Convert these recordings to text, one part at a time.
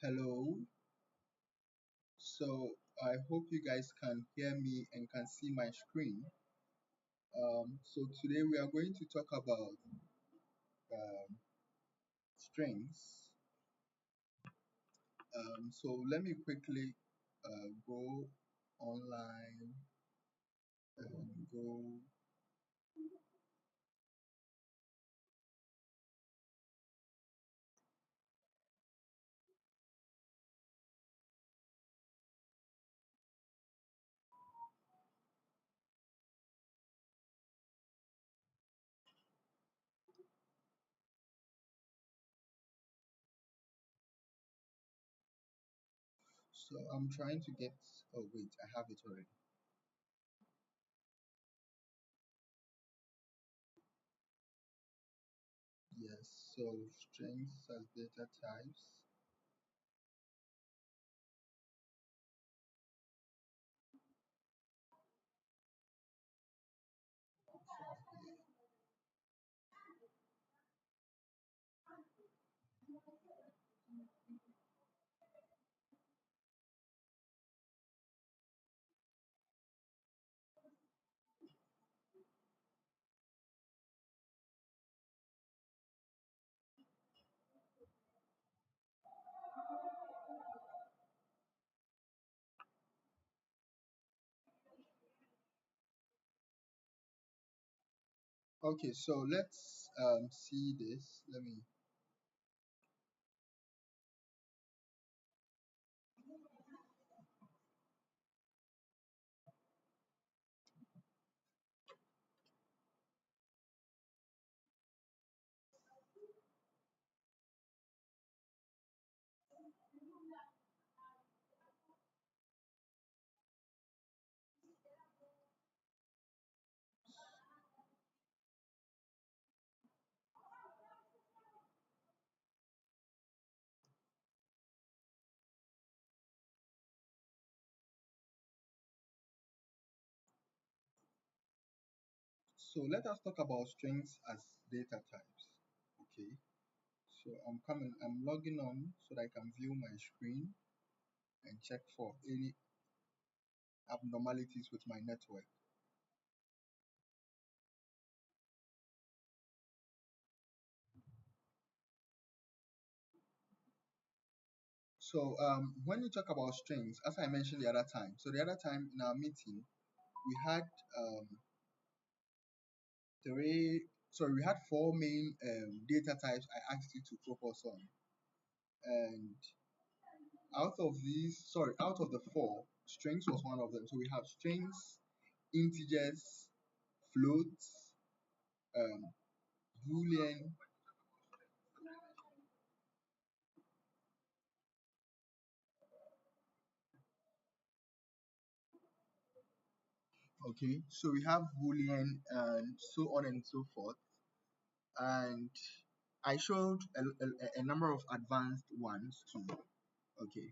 Hello. So I hope you guys can hear me and can see my screen. So today we are going to talk about um, strings. So let me quickly go online and go. So I'm trying to get. Oh wait, I have it already. Yes. So strings as data types. Okay. So let's see this. Let me. So let us talk about strings as data types. Okay. So I'm logging on so that I can view my screen and check for any abnormalities with my network. So when you talk about strings, as I mentioned the other time, so the other time in our meeting, we had um, we had four main data types I asked you to focus on. And out of the four, strings was one of them. So we have strings, integers, floats, um, boolean. Okay, so we have boolean and so on and so forth. And I showed a number of advanced ones too. Okay,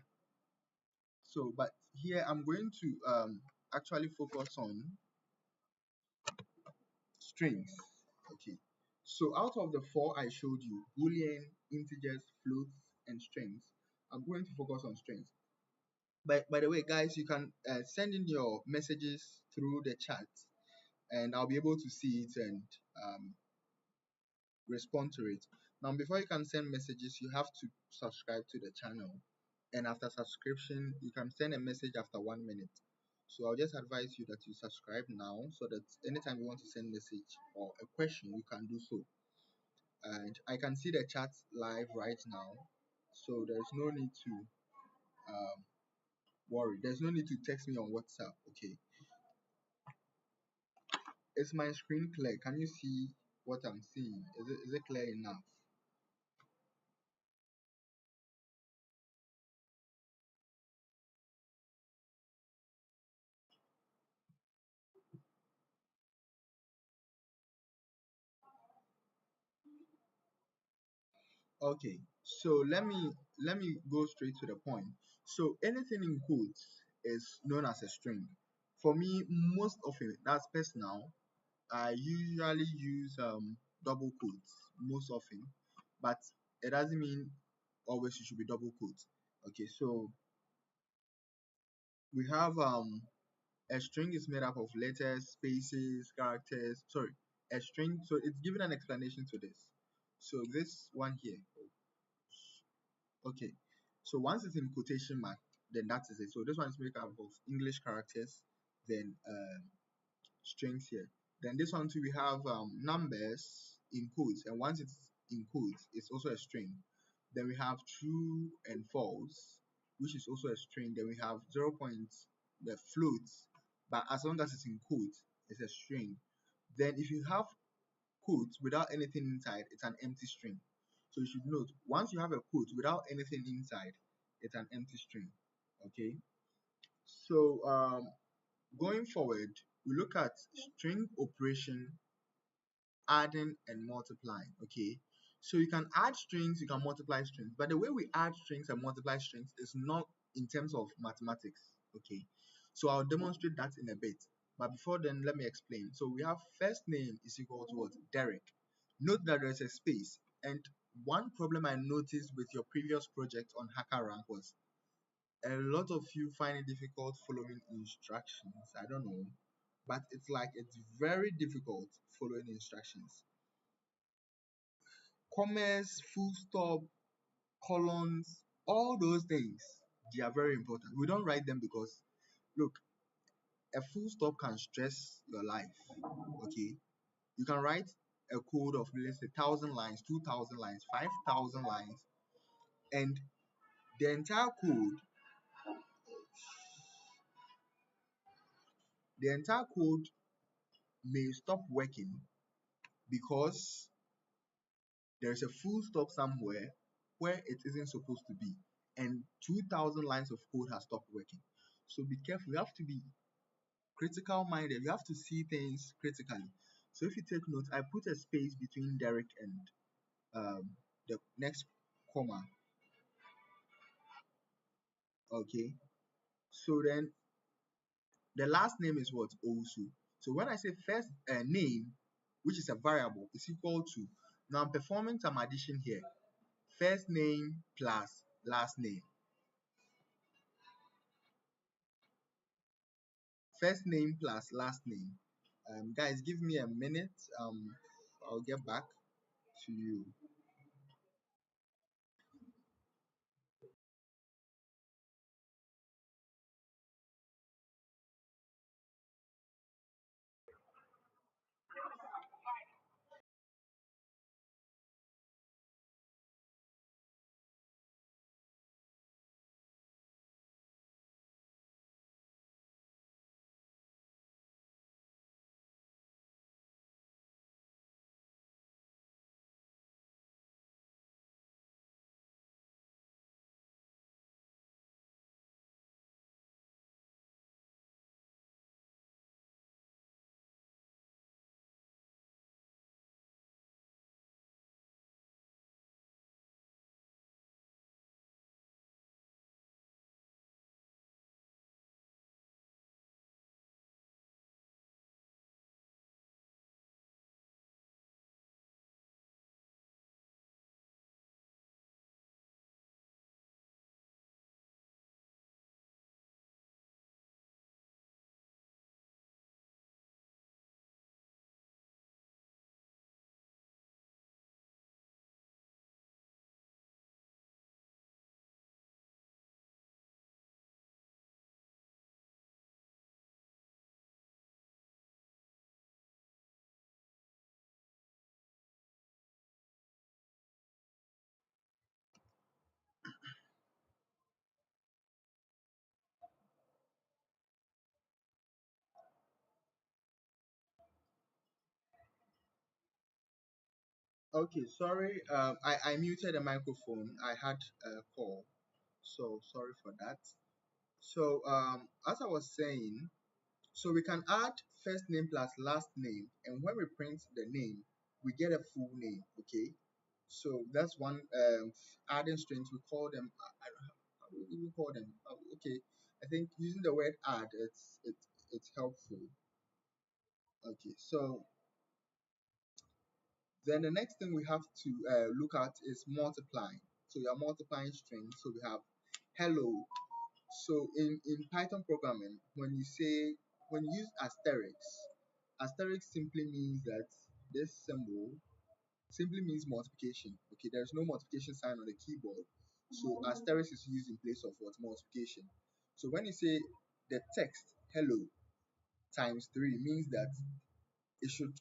so but here I'm going to actually focus on strings. Okay, so out of the four I showed you, boolean, integers, floats, and strings, I'm going to focus on strings. By the way, guys, you can send in your messages through the chat, and I'll be able to see it and um, respond to it. Now, before you can send messages, you have to subscribe to the channel. And after subscription, you can send a message after 1 minute. So I'll just advise you that you subscribe now so that anytime you want to send message or a question, you can do so. And I can see the chat live right now. So there's no need to worry. There's no need to text me on WhatsApp. Okay. Is my screen clear? Can you see what I'm seeing? Is it clear enough? Okay, so let me go straight to the point. So anything in quotes is known as a string. For me, most often that's personal. I usually use double quotes most often, but it doesn't mean always you should be double quotes. Okay, so we have a string is made up of letters, spaces, characters. Sorry, a string. So it's given an explanation to this. So this one here. Okay. So once it's in quotation mark, then that is it. So this one is made up of English characters, then strings here. Then this one too, we have numbers in quotes, and once it's in quotes, it's also a string. Then we have true and false, which is also a string. Then we have 0 points, the floats, but as long as it's in quotes, it's a string. Then if you have quote without anything inside, it's an empty string. So you should note, once you have a quote without anything inside, it's an empty string. Okay. So going forward, we look at string operation, adding and multiplying. Okay. So you can add strings, you can multiply strings, but the way we add strings and multiply strings is not in terms of mathematics. Okay. So I'll demonstrate that in a bit. But before then, let me explain. So we have first name is equal to what? Derek. Note that there's a space. And one problem I noticed with your previous project on HackerRank was a lot of you find it difficult following instructions. I don't know, but it's very difficult following instructions. Commas, full stop, colons, all those things, they are very important. We don't write them because, look, a full stop can stress your life. Okay, you can write a code of, let's say, 1,000 lines, 2,000 lines, 5,000 lines, and the entire code, the entire code may stop working because there's a full stop somewhere where it isn't supposed to be, and 2,000 lines of code has stopped working. So be careful. You have to be critical minded. You have to see things critically. So if you take note, I put a space between Derek and the next comma. Okay. So then the last name is what? Also. So when I say first name, which is a variable, is equal to, now I'm performing some addition here. First name plus last name. First name plus last name. Guys, give me a minute. I'll get back to you. Okay, sorry. I muted the microphone. I had a call, so sorry for that. So as I was saying, so we can add first name plus last name, and when we print the name, we get a full name. Okay, so that's one adding strings. We call them. How do we even call them? Okay, I think using the word add, it's helpful. Okay, so then the next thing we have to look at is multiplying. So we are multiplying strings. So we have hello. So in Python programming, when you use asterisk simply means that this symbol simply means multiplication. Okay, there's no multiplication sign on the keyboard. So asterisk is used in place of what? Multiplication. So when you say the text hello times 3 means that it should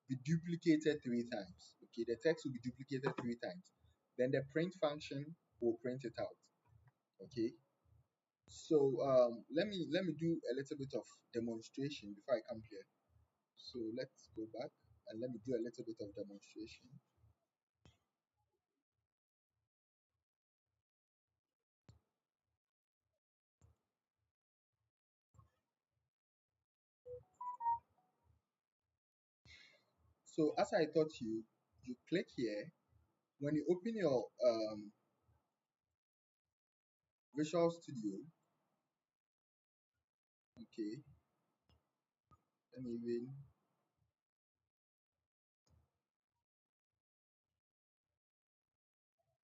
be duplicated 3 times. Okay, the text will be duplicated 3 times. Then the print function will print it out. Okay. So let me do a little bit of demonstration before I come here. So let's go back and let me do a little bit of demonstration. So as I taught you, you click here. When you open your Visual Studio, okay, let me even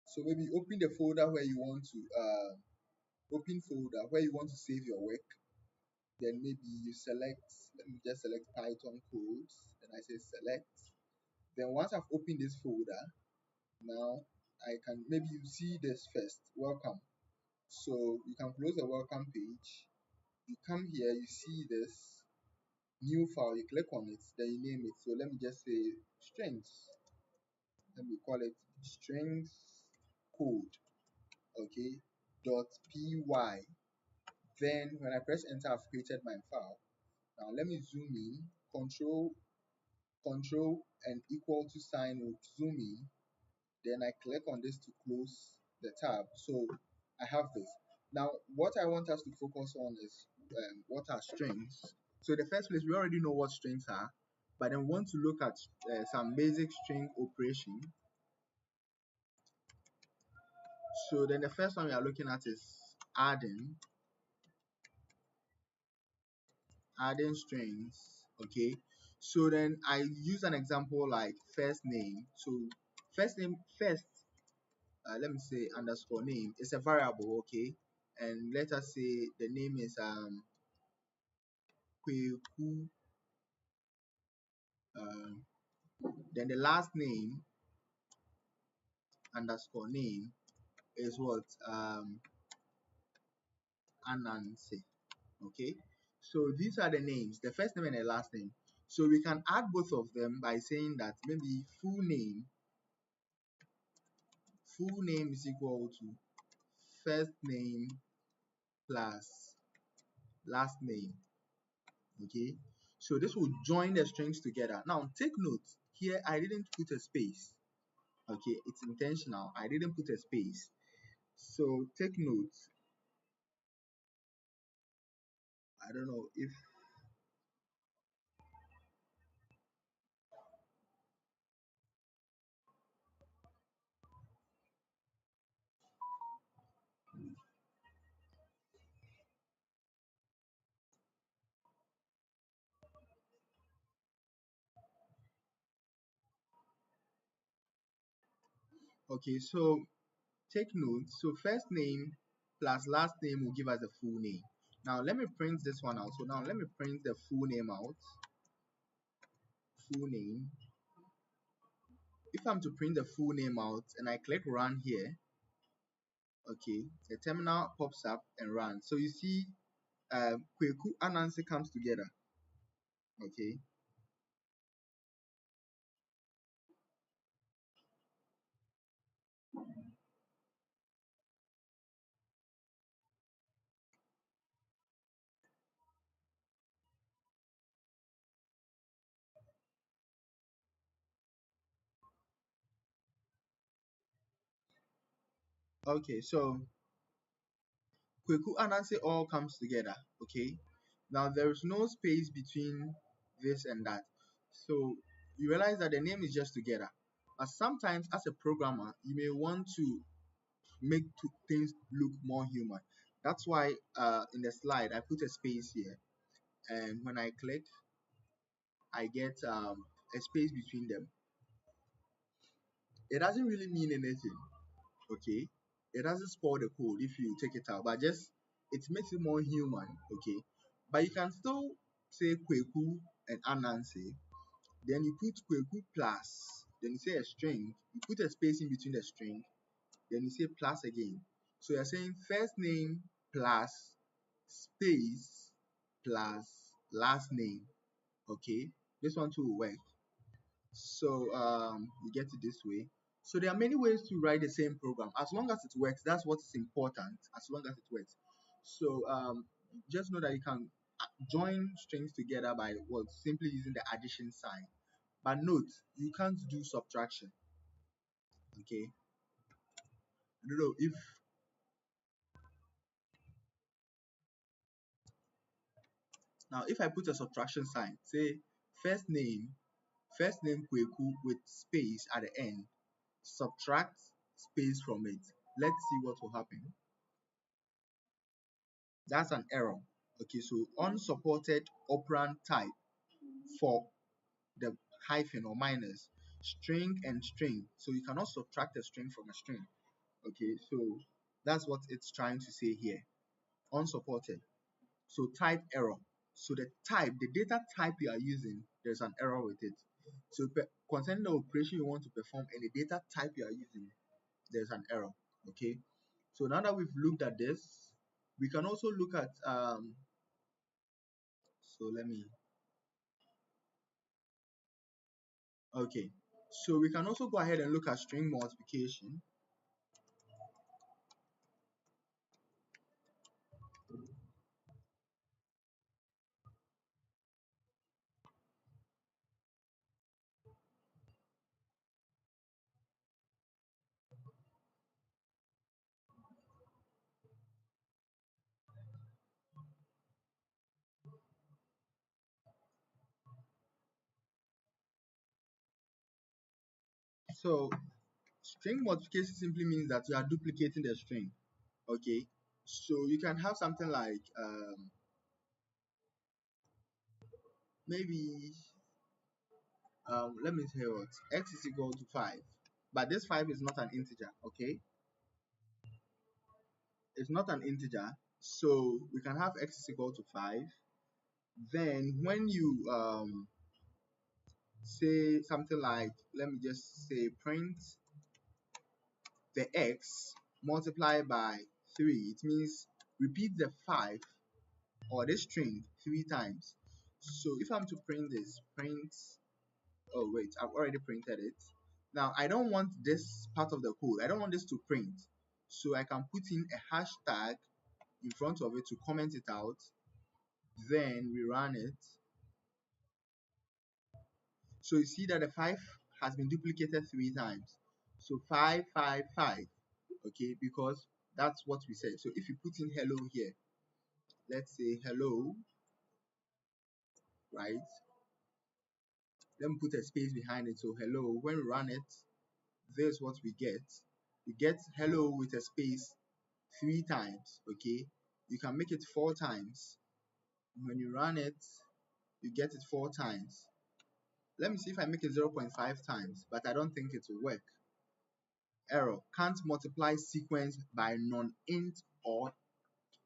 so maybe open the folder where you want to open folder where you want to save your work. Then maybe you select, let me just select Python codes, and I say select. Then once I've opened this folder, now I can maybe you see this first, welcome. So you can close the welcome page. You come here, you see this new file, you click on it, then you name it. So let me just say strings. Let me call it strings code, okay, dot py. Then when I press enter, I've created my file. Now let me zoom in, control and equal to sign will zoom in. Then I click on this to close the tab. So I have this. Now what I want us to focus on is what are strings. So the first place, we already know what strings are, but then we want to look at some basic string operation. So then the first one we are looking at is adding strings. Okay, so then I use an example like first name. So first name first, let me say underscore name is a variable. Okay, and let us say the name is Kweku, then the last name underscore name is what Anansi. Okay, so these are the names, the first name and the last name. So we can add both of them by saying that maybe full name is equal to first name plus last name. Okay, so this will join the strings together. Now take note here, I didn't put a space. Okay, it's intentional, I didn't put a space. So take note, I don't know if okay, so take note. So first name plus last name will give us a full name. Now let me print this one out. So now let me print the full name out. Full name. If I'm to print the full name out and I click run here, okay, the terminal pops up and runs. So you see Kweku Anansi comes together. Okay. Okay, so Kweku Anansi all comes together. Okay. Now there is no space between this and that. So you realize that the name is just together. But sometimes as a programmer, you may want to make things look more human. That's why in the slide I put a space here, and when I click, I get a space between them. It doesn't really mean anything. Okay, it doesn't spoil the code if you take it out, but just it makes it more human, okay? But you can still say Kweku and Anansi, then you put Kweku plus, then you say a string, you put a space in between the string, then you say plus again. So you're saying first name plus space plus last name, okay? This one too will work. So you get it this way. So there are many ways to write the same program. As long as it works, that's what's important. As long as it works. So just know that you can join strings together by simply using the addition sign. But note, you can't do subtraction. Okay. I don't know if now if I put a subtraction sign, say first name Kweku with space at the end, subtract space from it. Let's see what will happen. That's an error. Okay, so unsupported operand type for the hyphen or minus, string and string. So you cannot subtract a string from a string. Okay, so that's what it's trying to say here. Unsupported. So type error. So the data type you are using, there's an error with it. So concerning the operation you want to perform and the data type you are using, there's an error. Okay. So now that we've looked at this, we can also look at so let me okay. So we can also go ahead and look at string multiplication. So string multiplication simply means that you are duplicating the string. Okay. So you can have something like maybe let me say what x is equal to 5, but this 5 is not an integer. Okay, it's not an integer, so we can have x is equal to 5. Then when you say something like, let me just say print the x multiplied by 3, it means repeat the 5 or this string 3 times. So if I'm to print this, print, oh wait, I've already printed it. Now I don't want this part of the code, I don't want this to print, so I can put in a hashtag in front of it to comment it out. Then we run it. So you see that the 5 has been duplicated 3 times. So 5, 5, 5. Okay, because that's what we said. So if you put in hello here, let's say hello, right? Let me put a space behind it. So hello, when we run it, this is what we get. We get hello with a space 3 times. Okay, you can make it 4 times. When you run it, you get it 4 times. Let me see if I make it 0.5 times, but I don't think it will work. Error, can't multiply sequence by non-int or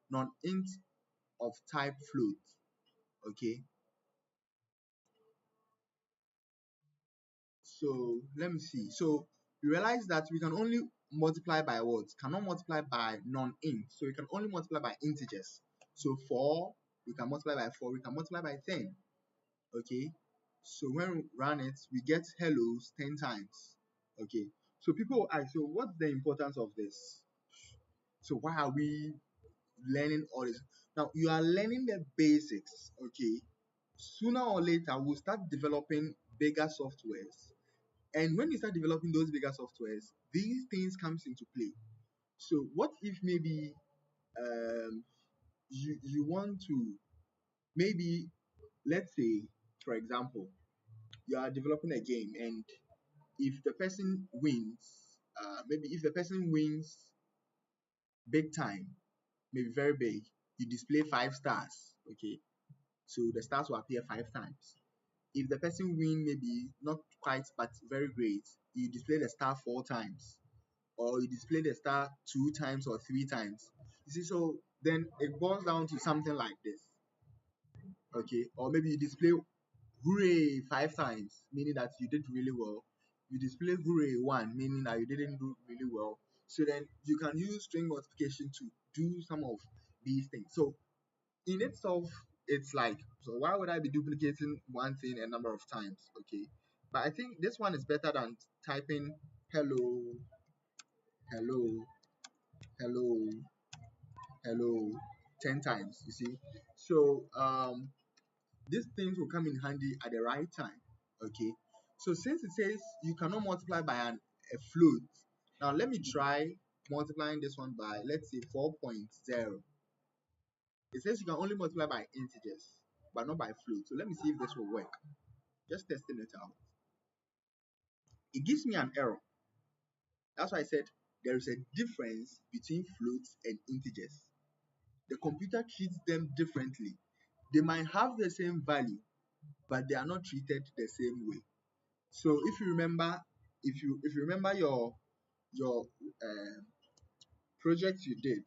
non-int of type float. Okay, so let me see. So you realize that we can only multiply by what? Cannot multiply by non-int. So we can only multiply by integers. So 4, we can multiply by 4, we can multiply by 10. Okay, so when we run it, we get hellos 10 times. Okay, so people ask, so what's the importance of this? So why are we learning all this? Now you are learning the basics. Okay, sooner or later we'll start developing bigger softwares, and when you start developing those bigger softwares, these things comes into play. So what if maybe you want to, maybe let's say for example you are developing a game, and if the person wins, maybe if the person wins big time, maybe very big, you display 5 stars. Okay, so the stars will appear 5 times. If the person win maybe not quite but very great, you display the star 4 times. or you display the star 2 times or 3 times. You see, so then it boils down to something like this, okay? Or maybe you display hooray 5 times, meaning that you did really well. You display hooray 1, meaning that you didn't do really well. So then you can use string multiplication to do some of these things. So in itself, it's like, so why would I be duplicating one thing a number of times? Okay, but I think this one is better than typing hello, hello, hello, hello 10 times. You see, so these things will come in handy at the right time. Okay, so since it says you cannot multiply by a float, now let me try multiplying this one by, let's say, 4.0. It says you can only multiply by integers, but not by float. So let me see if this will work. Just testing it out. It gives me an error. That's why I said there is a difference between floats and integers. The computer treats them differently. They might have the same value, but they are not treated the same way. So if you remember, if you remember your project you did,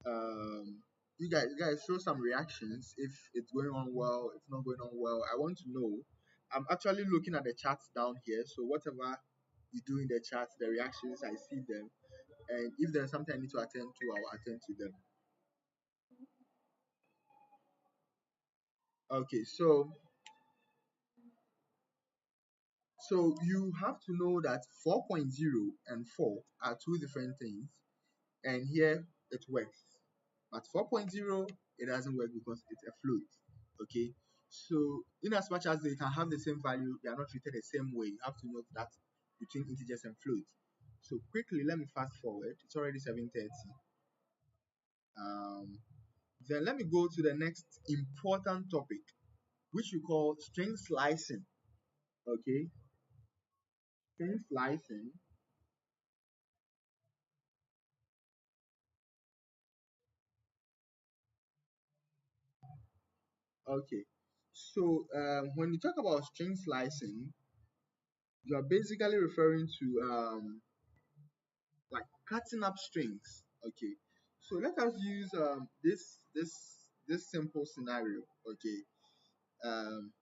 um, you guys show some reactions if it's going on well, if not going on well. I want to know. I'm actually looking at the charts down here, so whatever you do in the charts, the reactions, I see them, and if there's something I need to attend to, I'll attend to them. Okay, so you have to know that 4.0 and 4 are two different things, and here it works. But 4.0, it doesn't work because it's a float. Okay, so in as much as they can have the same value, they are not treated the same way. You have to note that between integers and floats. So quickly, let me fast forward. It's already 7:30. Then let me go to the next important topic, which we call string slicing. Okay, string slicing. Okay, so when you talk about string slicing, you are basically referring to like cutting up strings. Okay, so let us use this simple scenario. Okay, um,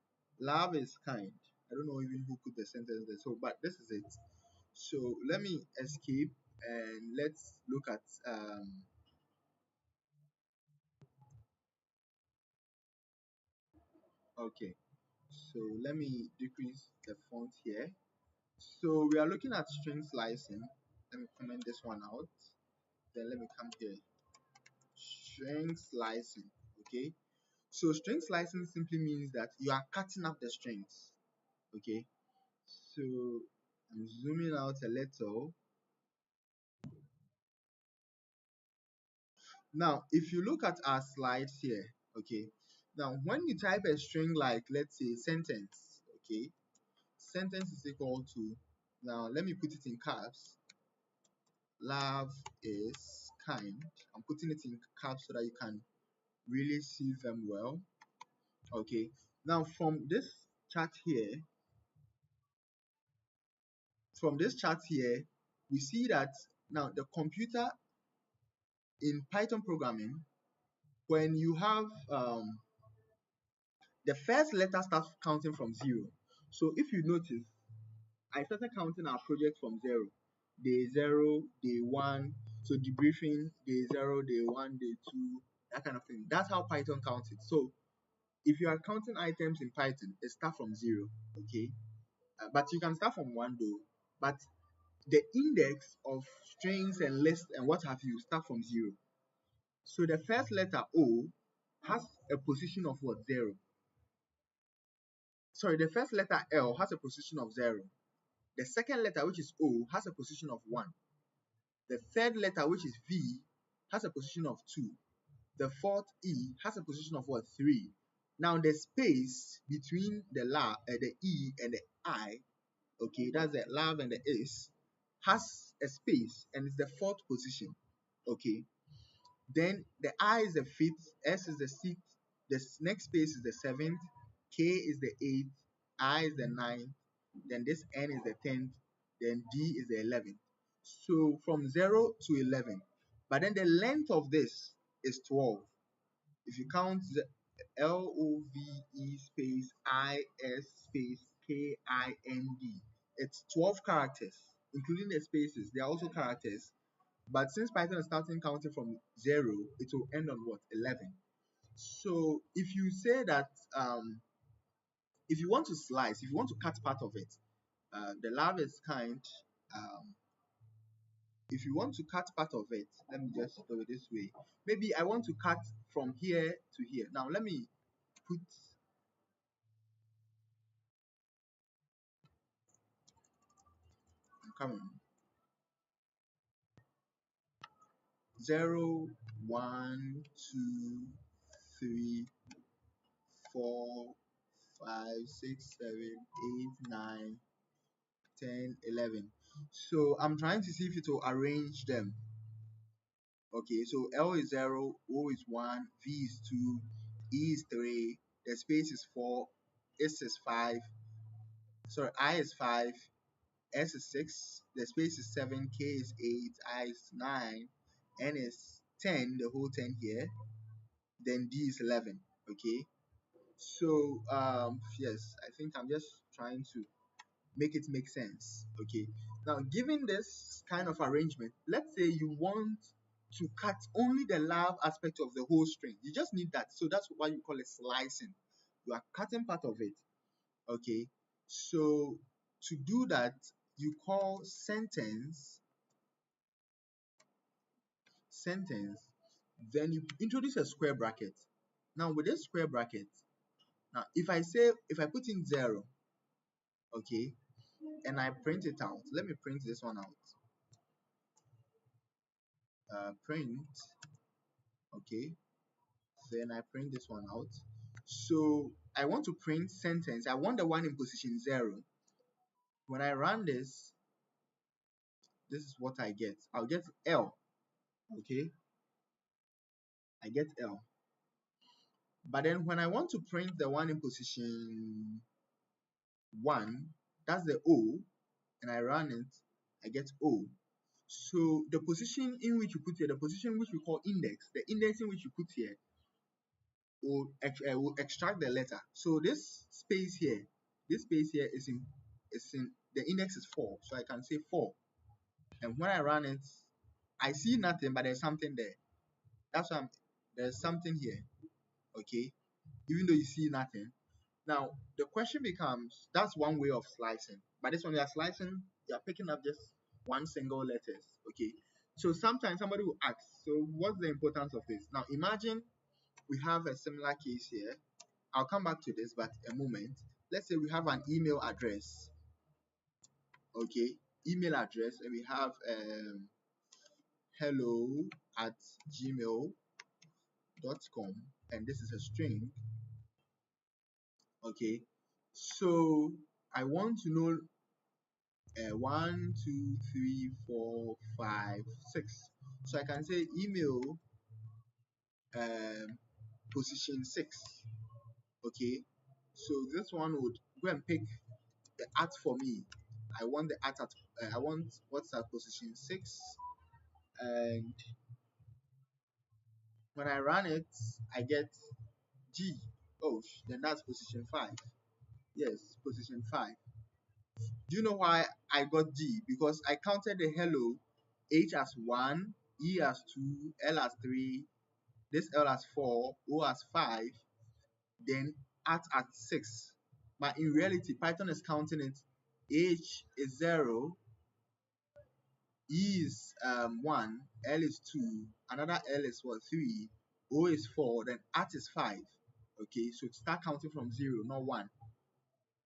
love is kind. I don't know even who put the sentence there. So, but this is it. So let me escape and let's look at okay. So let me decrease the font here. So we are looking at string slicing. Let me comment this one out. Then let me come here. String slicing. Okay. So string slicing simply means that you are cutting up the strings. Okay. So I'm zooming out a little. Now, if you look at our slides here, okay. Now, when you type a string like, let's say, sentence, okay, sentence is equal to, now let me put it in caps. Love is kind. I'm putting it in caps so that you can really see them well. Okay. Now, chart here, from this chart here, we see that now the computer in Python programming, when you have the first letter starts counting from 0. So if you notice, I started counting our project from 0. Day 0, day 1, so debriefing, day 0, day 1, day 2, that kind of thing. That's how Python counts it. So if you are counting items in Python, it starts from 0, okay? But you can start from 1 though. But the index of strings and lists and what have you start from 0. So the first letter O has a position of what? 0. Sorry, the first letter L has a position of 0. The second letter, which is O, has a position of 1. The third letter, which is V, has a position of 2. The fourth E has a position of what? 3. Now the space between the E and the I, okay, that's the love and the is, has a space and it's the fourth position. Okay. Then the I is the fifth, S is the sixth, the next space is the seventh, K is the eighth, I is the ninth, then this N is the 10th, then D is the 11th. So from 0 to 11. But then the length of this is 12. If you count the LOVE space IS space KIND, it's 12 characters, including the spaces. They are also characters. But since Python is starting counting from 0, it will end on what? 11. So if you say that, if you want to slice, if you want to cut part of it, the largest kind, um, if you want to cut part of it, let me just do it this way. Maybe I want to cut from here to here. Now let me put, I'm coming, 0, 1, 2, 3, 4, 5, 6, 7, 8, 9, 10, 11. So I'm trying to see if it will arrange them. Okay, so L is 0, O is 1, V is 2, E is 3, the space is 4, S is 5, sorry, I is 5, S is 6, the space is 7, K is 8, I is 9, N is 10, the whole 10 here, then D is 11. Okay, so yes, I think I'm just trying to make it make sense. Okay, now given this kind of arrangement, let's say you want to cut only the love aspect of the whole string. You just need that. So that's why you call it slicing. You are cutting part of it. Okay, so to do that, you call sentence, then you introduce a square bracket. Now with this square bracket, now if I put in 0, okay, and I print it out, let me print this one out. Print, okay, then I print this one out. So I want to print sentence. I want the one in position 0. When I run this, this is what I get. I'll get L. Okay, I get L. But then when I want to print the one in position 1, that's the O, and I run it, I get O. So the position in which you put here, the position which we call index, the index in which you put here will extract the letter. So this space here is in the index is 4, so I can say 4. And when I run it, I see nothing, but there's something there. That's why there's something here. Okay, even though you see nothing. Now the question becomes, that's one way of slicing. But this one you are slicing, you are picking up just one single letters. Okay, so sometimes somebody will ask, so what's the importance of this? Now imagine we have a similar case here. I'll come back to this, but a moment. Let's say we have an email address. Okay, email address, and we have hello at gmail.com, and this is a string. Okay, so I want to know 1, 2, 3, 4, 5, 6. So I can say email position 6. Okay, so this one would go and pick the at for me. I want the at I want what's at position 6, and when I run it, I get G. Oh, then that's position 5. Yes, position 5. Do you know why I got G? Because I counted the hello, H as 1, E as 2, L as 3, this L as 4, O as 5, then at 6. But in reality, Python is counting it. H is 0, E is 1, L is 2, another L is what, 3, O is 4, then at is 5. Okay, so start counting from 0, not 1.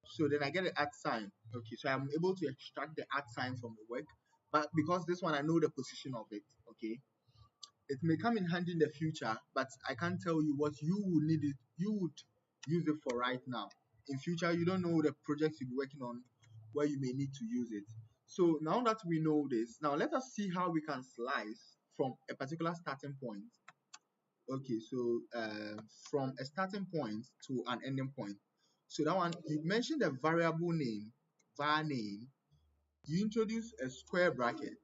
So then I get the at sign. Okay, so I'm able to extract the at sign from the work. But because this one I know the position of it, okay, it may come in handy in the future, but I can't tell you what you would need it, you would use it for right now. In future, you don't know the projects you'll be working on where you may need to use it. So now that we know this, now let us see how we can slice from a particular starting point. Okay, so from a starting point to an ending point. So that one, you mentioned the variable name, var name. You introduce a square bracket.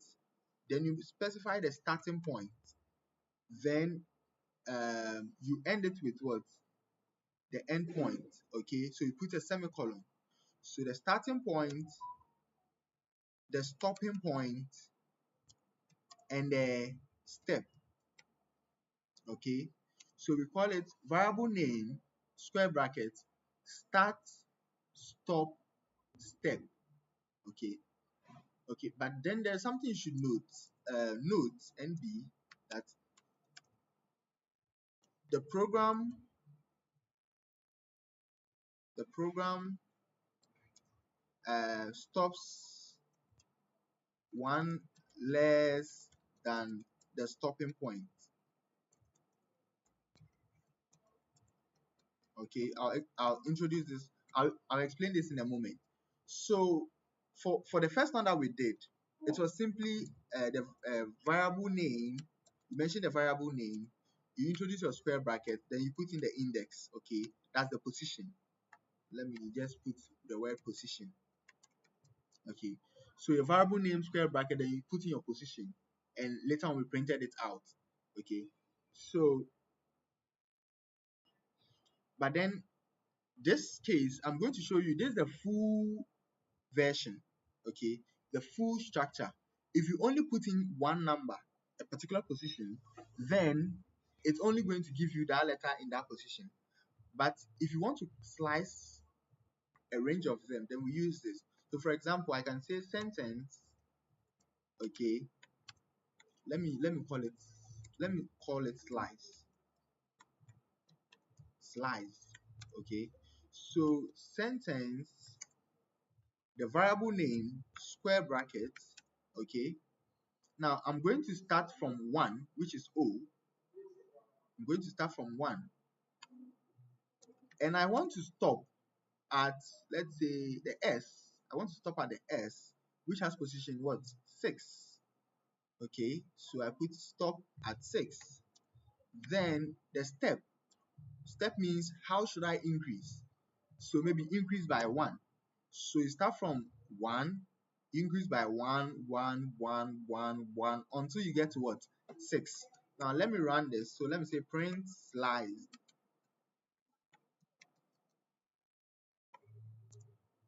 then you specify the starting point, then you end it with what? The end point. Okay, so you put a semicolon. So the starting point, the stopping point, and the step. Okay, so we call it variable name square bracket start stop step. Okay, okay, but then there's something you should note. Note NB that the program stops one less than the stopping point. Okay, I'll introduce this. I'll explain this in a moment. So for the first one that we did, it was simply the variable name. You mention the variable name, you introduce your square bracket, then you put in the index. Okay, that's the position. Let me just put the word position. Okay, so your variable name square bracket, then you put in your position, and later on we printed it out. Okay, so but then this case, I'm going to show you this is the full version. Okay, the full structure. If you only put in one number, a particular position, then it's only going to give you that letter in that position. But if you want to slice a range of them, then we use this. So for example, I can say sentence. Okay, let me call it slice. Okay, so sentence, the variable name square brackets. Okay, now I'm going to start from 1, which is O. I'm going to start from 1, and I want to stop at, let's say, the S. I want to stop at the S, which has position what? 6. Okay, so I put stop at 6. Then the step. Step means how should I increase? So maybe increase by 1. So you start from 1, increase by 1, 1, 1, 1, 1 until you get to what? 6. Now let me run this. So let me say print sliced.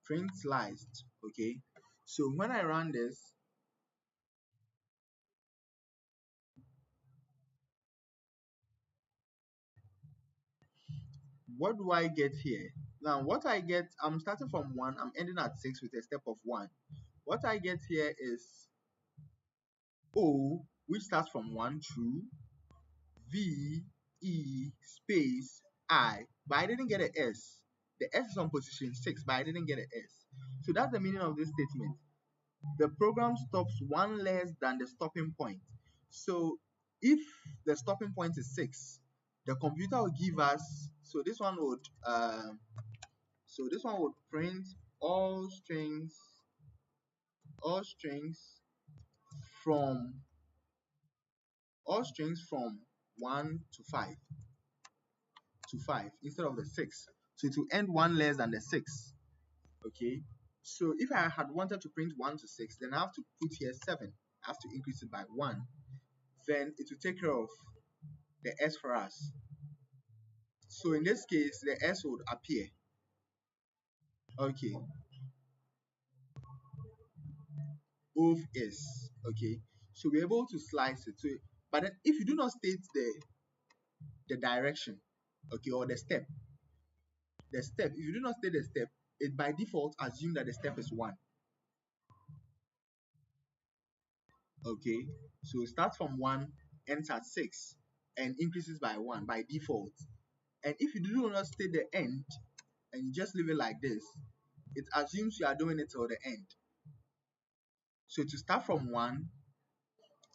Print sliced. Okay. So when I run this, what do I get here? Now what I get, I'm starting from 1, I'm ending at 6 with a step of 1. What I get here is O, which starts from 1 to V, E, space, I, but I didn't get an S. The S is on position 6, but I didn't get an S. So that's the meaning of this statement. The program stops one less than the stopping point. So if the stopping point is 6, the computer will give us, so this one would print all strings from all strings from 1 to 5 instead of the 6. So it will end one less than the 6. Okay. So if I had wanted to print 1 to 6, then I have to put here 7. I have to increase it by 1. Then it will take care of the S for us. So in this case, the S would appear. Okay. Of S. Okay. So we're able to slice it. So, but then if you do not state the direction, okay, or the step, if you do not state the step, it by default assume that the step is 1. Okay. So it starts from 1, ends at 6, and increases by 1 by default. And if you do not state the end and you just leave it like this, it assumes you are doing it till the end. So to start from 1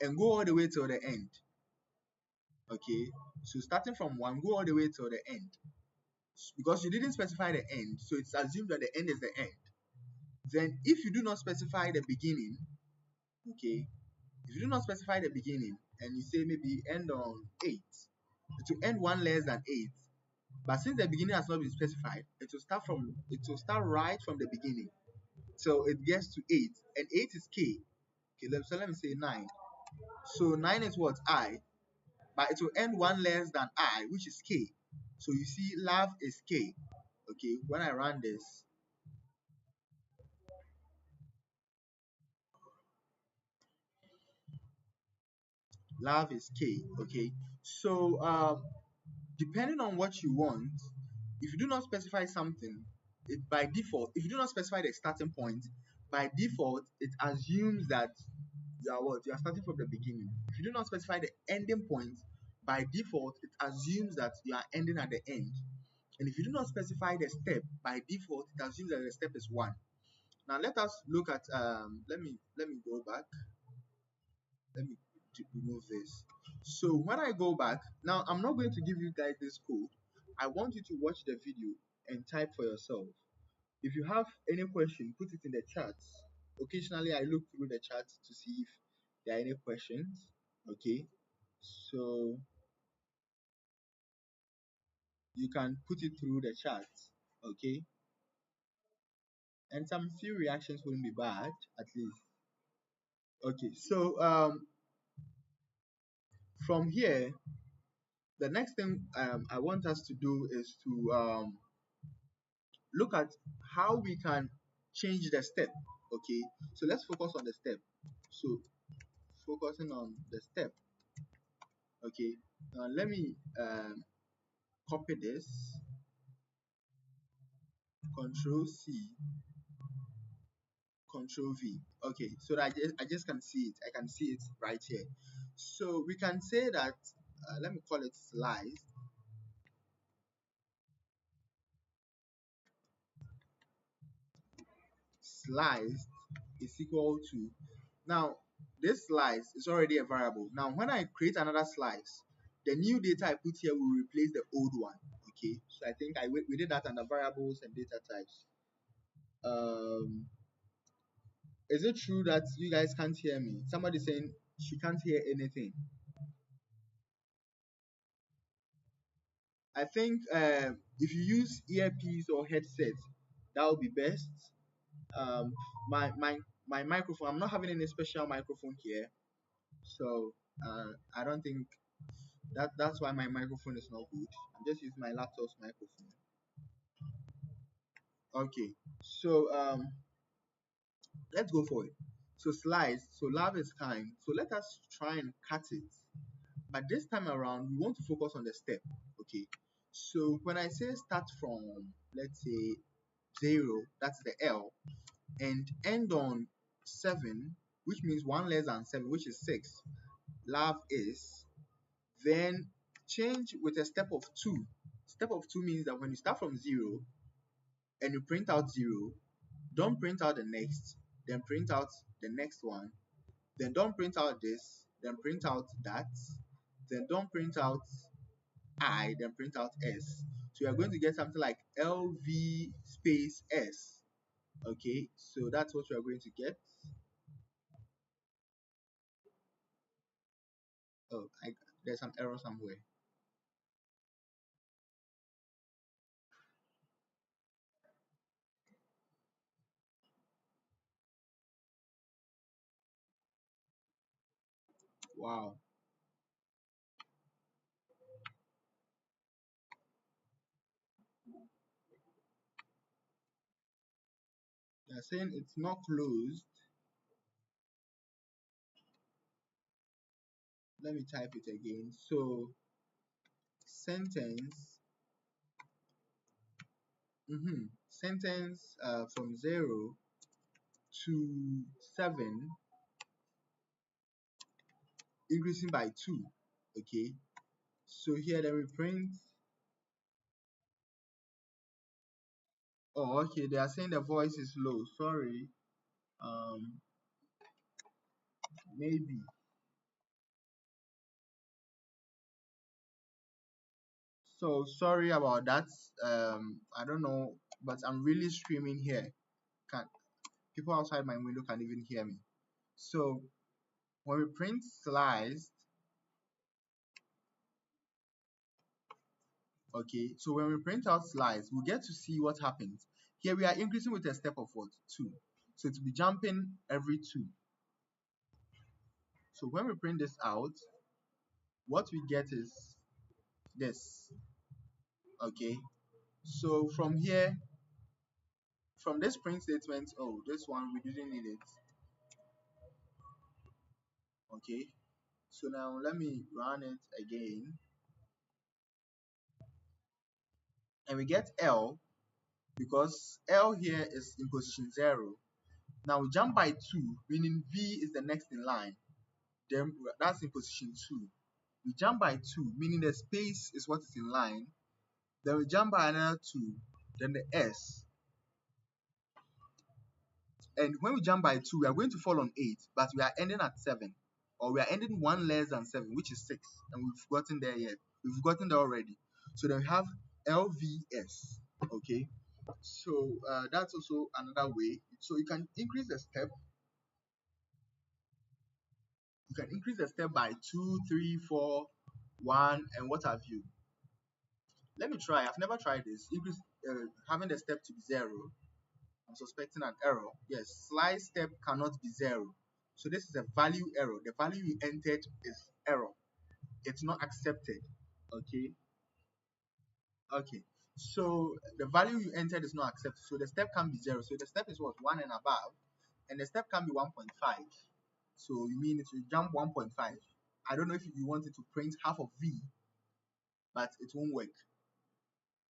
and go all the way till the end. Okay, so starting from 1, go all the way till the end. Because you didn't specify the end, so it's assumed that the end is the end. Then if you do not specify the beginning, okay, if you do not specify the beginning and you say maybe end on 8, it will end one less than 8. But since the beginning has not been specified, it will start right from the beginning. So it gets to 8, and 8 is K. Okay, so let me say 9. So 9 is what? I. But it will end one less than I, which is K. So you see, love is K. Okay, when I run this, love is K. Okay, so depending on what you want, if you do not specify something, by default, if you do not specify the starting point, by default, it assumes that you are what? You are starting from the beginning. If you do not specify the ending point, by default, it assumes that you are ending at the end. And if you do not specify the step, by default, it assumes that the step is 1. Now let us look at let me go back. Let me remove this. So when I go back, now I'm not going to give you guys this code. I want you to watch the video and type for yourself. If you have any question, put it in the chat. Occasionally I look through the chat to see if there are any questions. Okay, so you can put it through the chat. Okay, and some few reactions wouldn't be bad, at least. Okay, so from here, the next thing I want us to do is to look at how we can change the step. Okay, so let's focus on the step. So focusing on the step. Okay, let me copy this, Control C, Control V. Okay, so that I just can see it. I can see it right here. So we can say that let me call it slice. Slice is equal to, now this slice is already a variable. Now when I create another slice, the new data I put here will replace the old one. Okay, so I think we did that under variables and data types. Is it true that you guys can't hear me? Somebody saying she can't hear anything. I think if you use earpiece or headset, that would be best. um my my my microphone, I'm not having any special microphone here, so I don't think that's why my microphone is not good. I'm just using my laptop's microphone. Okay, so let's go for it. So slice, so love is kind, so let us try and cut it, but this time around we want to focus on the step. Okay, so when I say start from, let's say 0, that's the L, and end on 7, which means 1 less than 7, which is 6, love is, then change with a step of 2. Step of 2 means that when you start from 0 and you print out 0, don't print out the next, then print out the next one, then don't print out this, then print out that, then don't print out I, then print out S. So you are going to get something like LV space S. Okay, so that's what you are going to get. Oh, there's some error somewhere. Wow. They're saying it's not closed. Let me type it again. So sentence, sentence from 0 to 7, increasing by 2. Okay, so here then we print. Oh, okay, they are saying the voice is low. Sorry. Maybe. So sorry about that. I don't know, but I'm really screaming here. Can People outside my window can even hear me. So when we print sliced, okay, so when we print out slides, we get to see what happens. Here we are increasing with a step of what? 2. So it will be jumping every 2. So when we print this out, what we get is this. Okay, so from here, from this print statement, oh, this one we didn't need it. Okay, so now let me run it again, and we get L, because L here is in position 0. Now we jump by 2, meaning V is the next in line. Then that's in position 2. We jump by 2, meaning the space is what is in line. Then we jump by another 2, then the S. And when we jump by 2, we are going to fall on 8, but we are ending at 7. Or we are ending 1 less than 7, which is 6. And we've gotten there yet. We've gotten there already. So then we have LVS. Okay. So that's also another way. So you can increase the step. You can increase the step by 2, 3, 4, 1, and what have you. Let me try. I've never tried this. Increase having the step to be 0. I'm suspecting an error. Yes, slide step cannot be 0. So this is a value error. The value you entered is error. It's not accepted. Okay. Okay. So the value you entered is not accepted. So the step can be 0. So the step is what? 1 and above. And the step can be 1.5. So you mean it will jump 1.5. I don't know if you wanted to print half of V, but it won't work.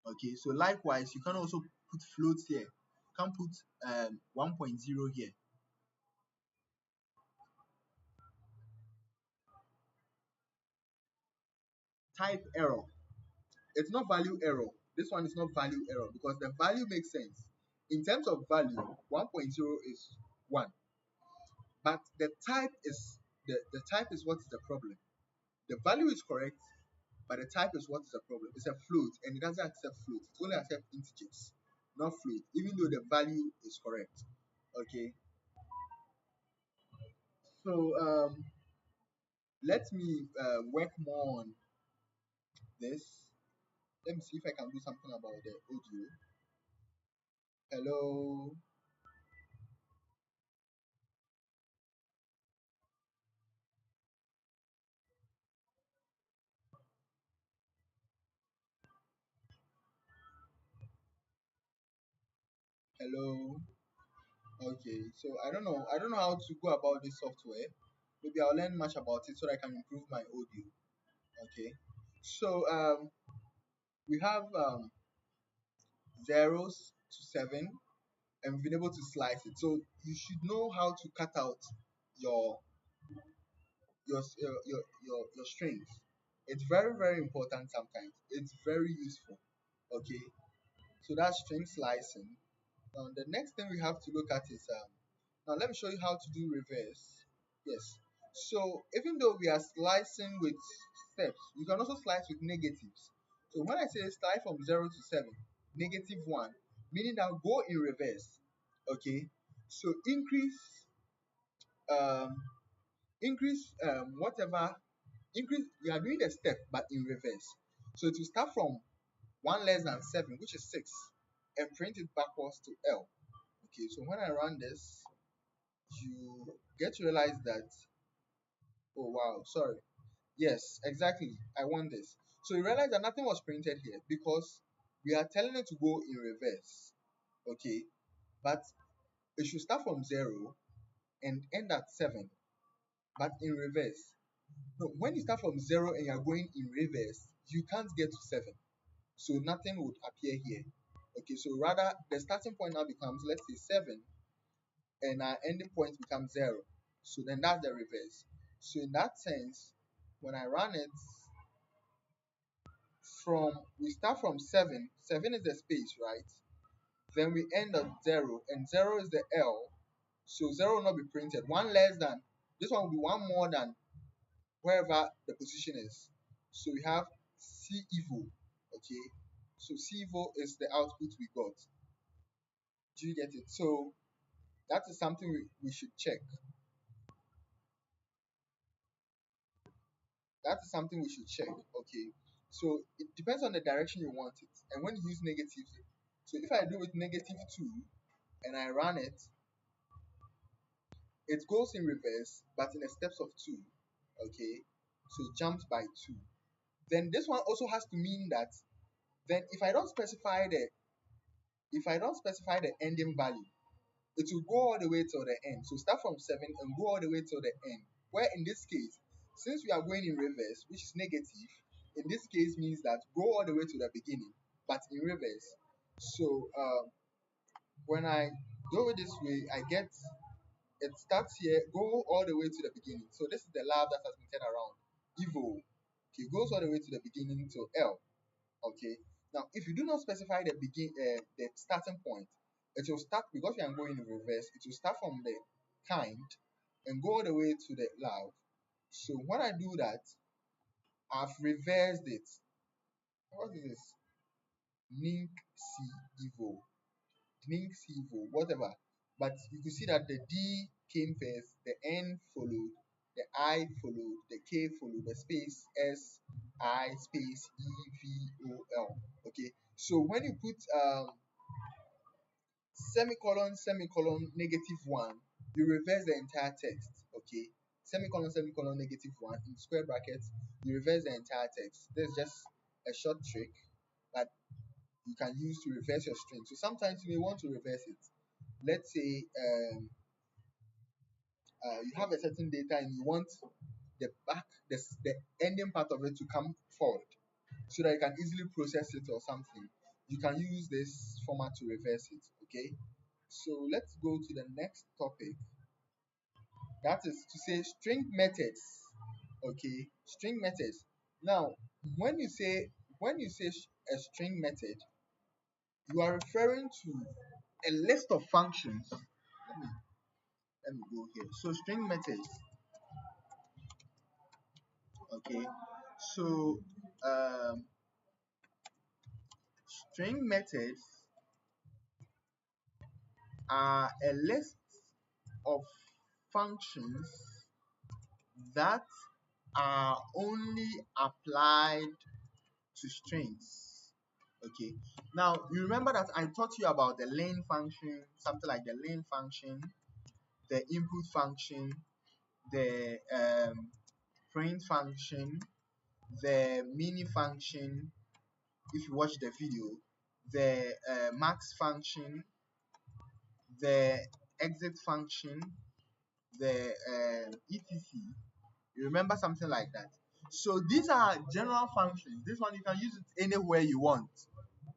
Okay, so likewise, you can also put floats here. You can put 1.0 here. Type error. It's not value error. This one is not value error because the value makes sense. In terms of value, 1.0 is 1. But the type is the type is what is the problem. The value is correct, but the type is what is the problem. It's a float and it doesn't accept float. It only accepts integers, not float, even though the value is correct. Okay. So let me work more on this. Let me see if I can do something about the audio. Hello. Hello. Okay, so I don't know how to go about this software. Maybe I'll learn much about it so that I can improve my audio. Okay, so we have zeros to 7, and we've been able to slice it. So you should know how to cut out your your strings. It's very important sometimes. It's very useful. Okay, so that's string slicing. The next thing we have to look at is now let me show you how to do reverse. Yes. So even though we are slicing with steps, you can also slice with negatives. So when I say slice from 0 to 7, -1, meaning that go in reverse. Okay. So um increase whatever increase you are doing the step but in reverse. So to start from 1 less than 7, which is 6, and print it backwards to L. Okay, so when I run this, you get to realize that, oh wow, sorry. Yes, exactly. I want this. So you realize that nothing was printed here because we are telling it to go in reverse. Okay, but it should start from 0 and end at 7, but in reverse. No, when you start from 0 and you're going in reverse, you can't get to 7. So nothing would appear here. Okay, so rather the starting point now becomes, let's say, 7, and our ending point becomes 0. So then that's the reverse. So in that sense, when I run it, we start from 7. 7 is the space, right? Then we end at 0, and 0 is the L. So 0 will not be printed. 1 less than, this one will be 1 more than wherever the position is. So we have C evo. Okay. So C evo is the output we got. Do you get it? So that is something we should check. That is something we should check. Okay. So it depends on the direction you want it. And when you use negatives, so if I do with -2 and I run it, it goes in reverse, but in the steps of 2. Okay, so it jumps by 2. Then this one also has to mean that then if I don't specify the ending value, it will go all the way till the end. So start from 7 and go all the way till the end. Where in this case, since we are going in reverse, which is negative, in this case means that go all the way to the beginning, but in reverse. So when I do it this way, I get it starts here, go all the way to the beginning. So this is the lab that has been turned around. Evo. Okay, goes all the way to the beginning to L. Okay. Now, if you do not specify the starting point, it will start because we are going in reverse. It will start from the kind and go all the way to the lab. So when I do that, I've reversed it. What is this? Link C Evo. Link C Evo, whatever. But you can see that the D came first, the N followed, the I followed, the K followed, the space S I space E V O L. Okay, so when you put semicolon semicolon -1, you reverse the entire text. Okay, semicolon semicolon -1 in square brackets, you reverse the entire text. There's just a short trick that you can use to reverse your string. So sometimes you may want to reverse it. Let's say you have a certain data and you want the back, the ending part of it to come forward so that you can easily process it or something. You can use this format to reverse it. Okay, so let's go to the next topic. That is to say string methods. Okay, string methods. Now, when you say a string method, you are referring to a list of functions. Let me go here. So string methods. Okay, so um, string methods are a list of functions that are only applied to strings. Okay, now you remember that I taught you about the len function, something like the len function, the input function, the print function, the mini function. If you watch the video, the max function, the exit function, the etc. You remember something like that. So these are general functions. This one you can use it anywhere you want.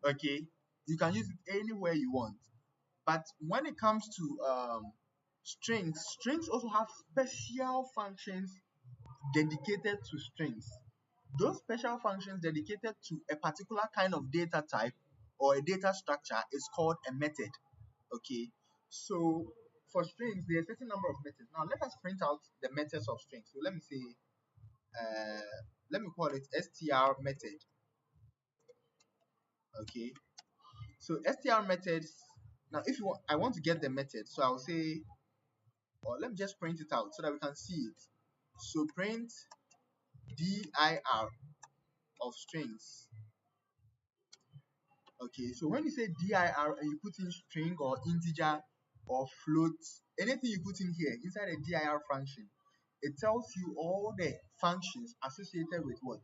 Okay, you can use it anywhere you want. But when it comes to strings also have special functions dedicated to strings. Those special functions dedicated to a particular kind of data type or a data structure is called a method. Okay, so for strings, there are a certain number of methods. Now let us print out the methods of strings. So let me say, let me call it str method. Okay, so str methods. Now, if you want, I want to get the method, so I'll say, or let me just print it out so that we can see it. So print dir of strings. Okay, so when you say dir and you put in string or integer or float, anything you put in here inside a dir function, it tells you all the functions associated with what?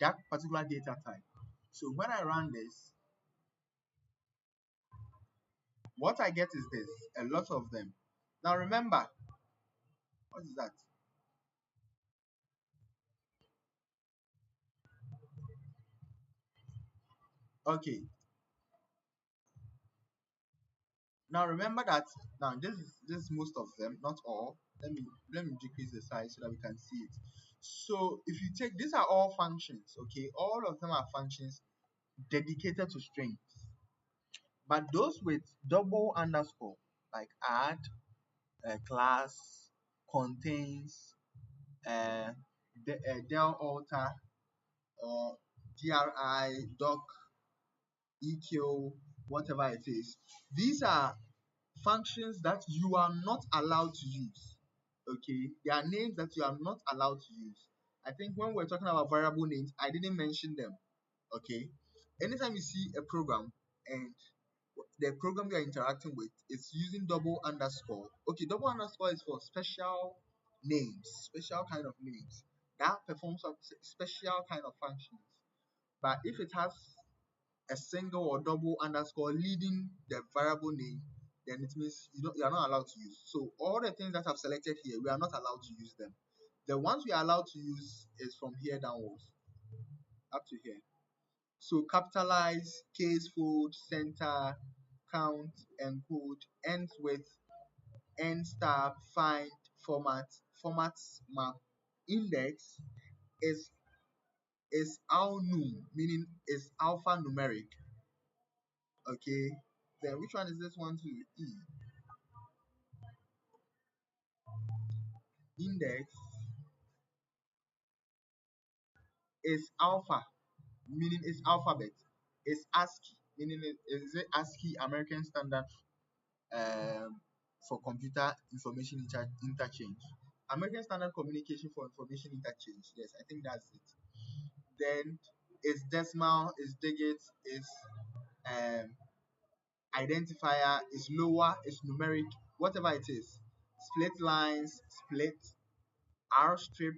That particular data type. So when I run this, what I get is this, a lot of them. Now remember, what is that? Okay, now remember that now this is most of them, not all. Let me decrease the size so that we can see it. So if you take, these are all functions. Okay, all of them are functions dedicated to strings, but those with double underscore like add, class, contains, del alter, or gri, doc, eq, whatever it is, these are functions that you are not allowed to use. Okay, they are names that you are not allowed to use. I think when we're talking about variable names, I didn't mention them. Okay, anytime you see a program and the program you are interacting with is using double underscore, okay, double underscore is for special names, special kind of names that perform some special kind of functions. But if it has a single or double underscore leading the variable name, then it means you are not allowed to use. So all the things that I've selected here, we are not allowed to use them. The ones we are allowed to use is from here downwards up to here. So capitalize, case fold, center, count, encode, ends with, end star, find, format, formats map, index is alnum, meaning is alphanumeric. Okay, then which one is this one to E? Index is alpha, meaning it's alphabet. It's ASCII, meaning is it ASCII American Standard for computer information interchange. American Standard Communication for Information Interchange. Yes, I think that's it. Then it's decimal, it's digit, it's um, identifier, it's lower, it's numeric, whatever it is. Split lines, split, R strip.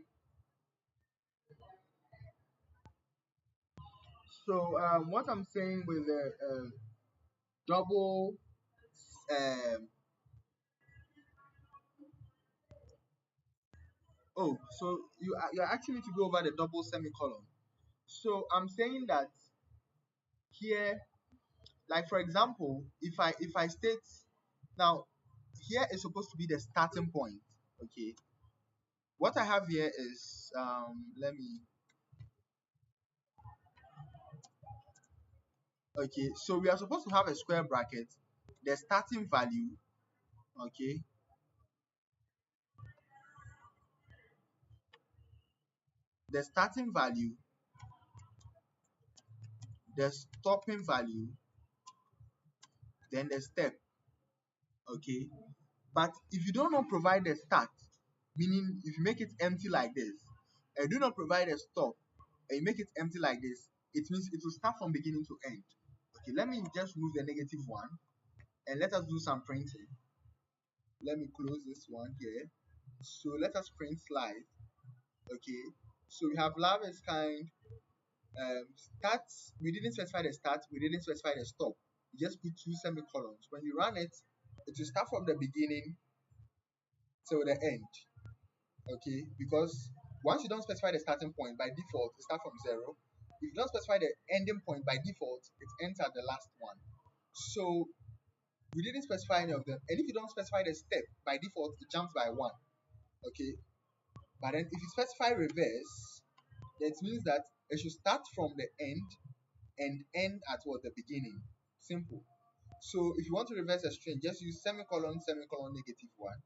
So what I'm saying with the double um, so you're asking me to go over the double semicolon. So I'm saying that here, like for example, if I state now, here is supposed to be the starting point. Okay, what I have here is let me, okay, so we are supposed to have a square bracket, the starting value, okay, the starting value, the stopping value, then the step. Okay, but if you do not provide a start, meaning if you make it empty like this, and do not provide a stop, and you make it empty like this, it means it will start from beginning to end. Okay, let me just remove the negative one and let us do some printing. Let me close this one here. So let us print slide. Okay, so we have love is kind. Start, we didn't specify the start, we didn't specify the stop. We just put two semicolons. When you run it, it will start from the beginning till the end. Okay, because once you don't specify the starting point, by default it starts from 0. If you don't specify the ending point, by default it ends at the last one. So we didn't specify any of them. And if you don't specify the step, by default it jumps by 1. Okay, but then if you specify reverse, that means that it should start from the end and end at what, the beginning. Simple. So if you want to reverse a string, just use semicolon, semicolon, -1.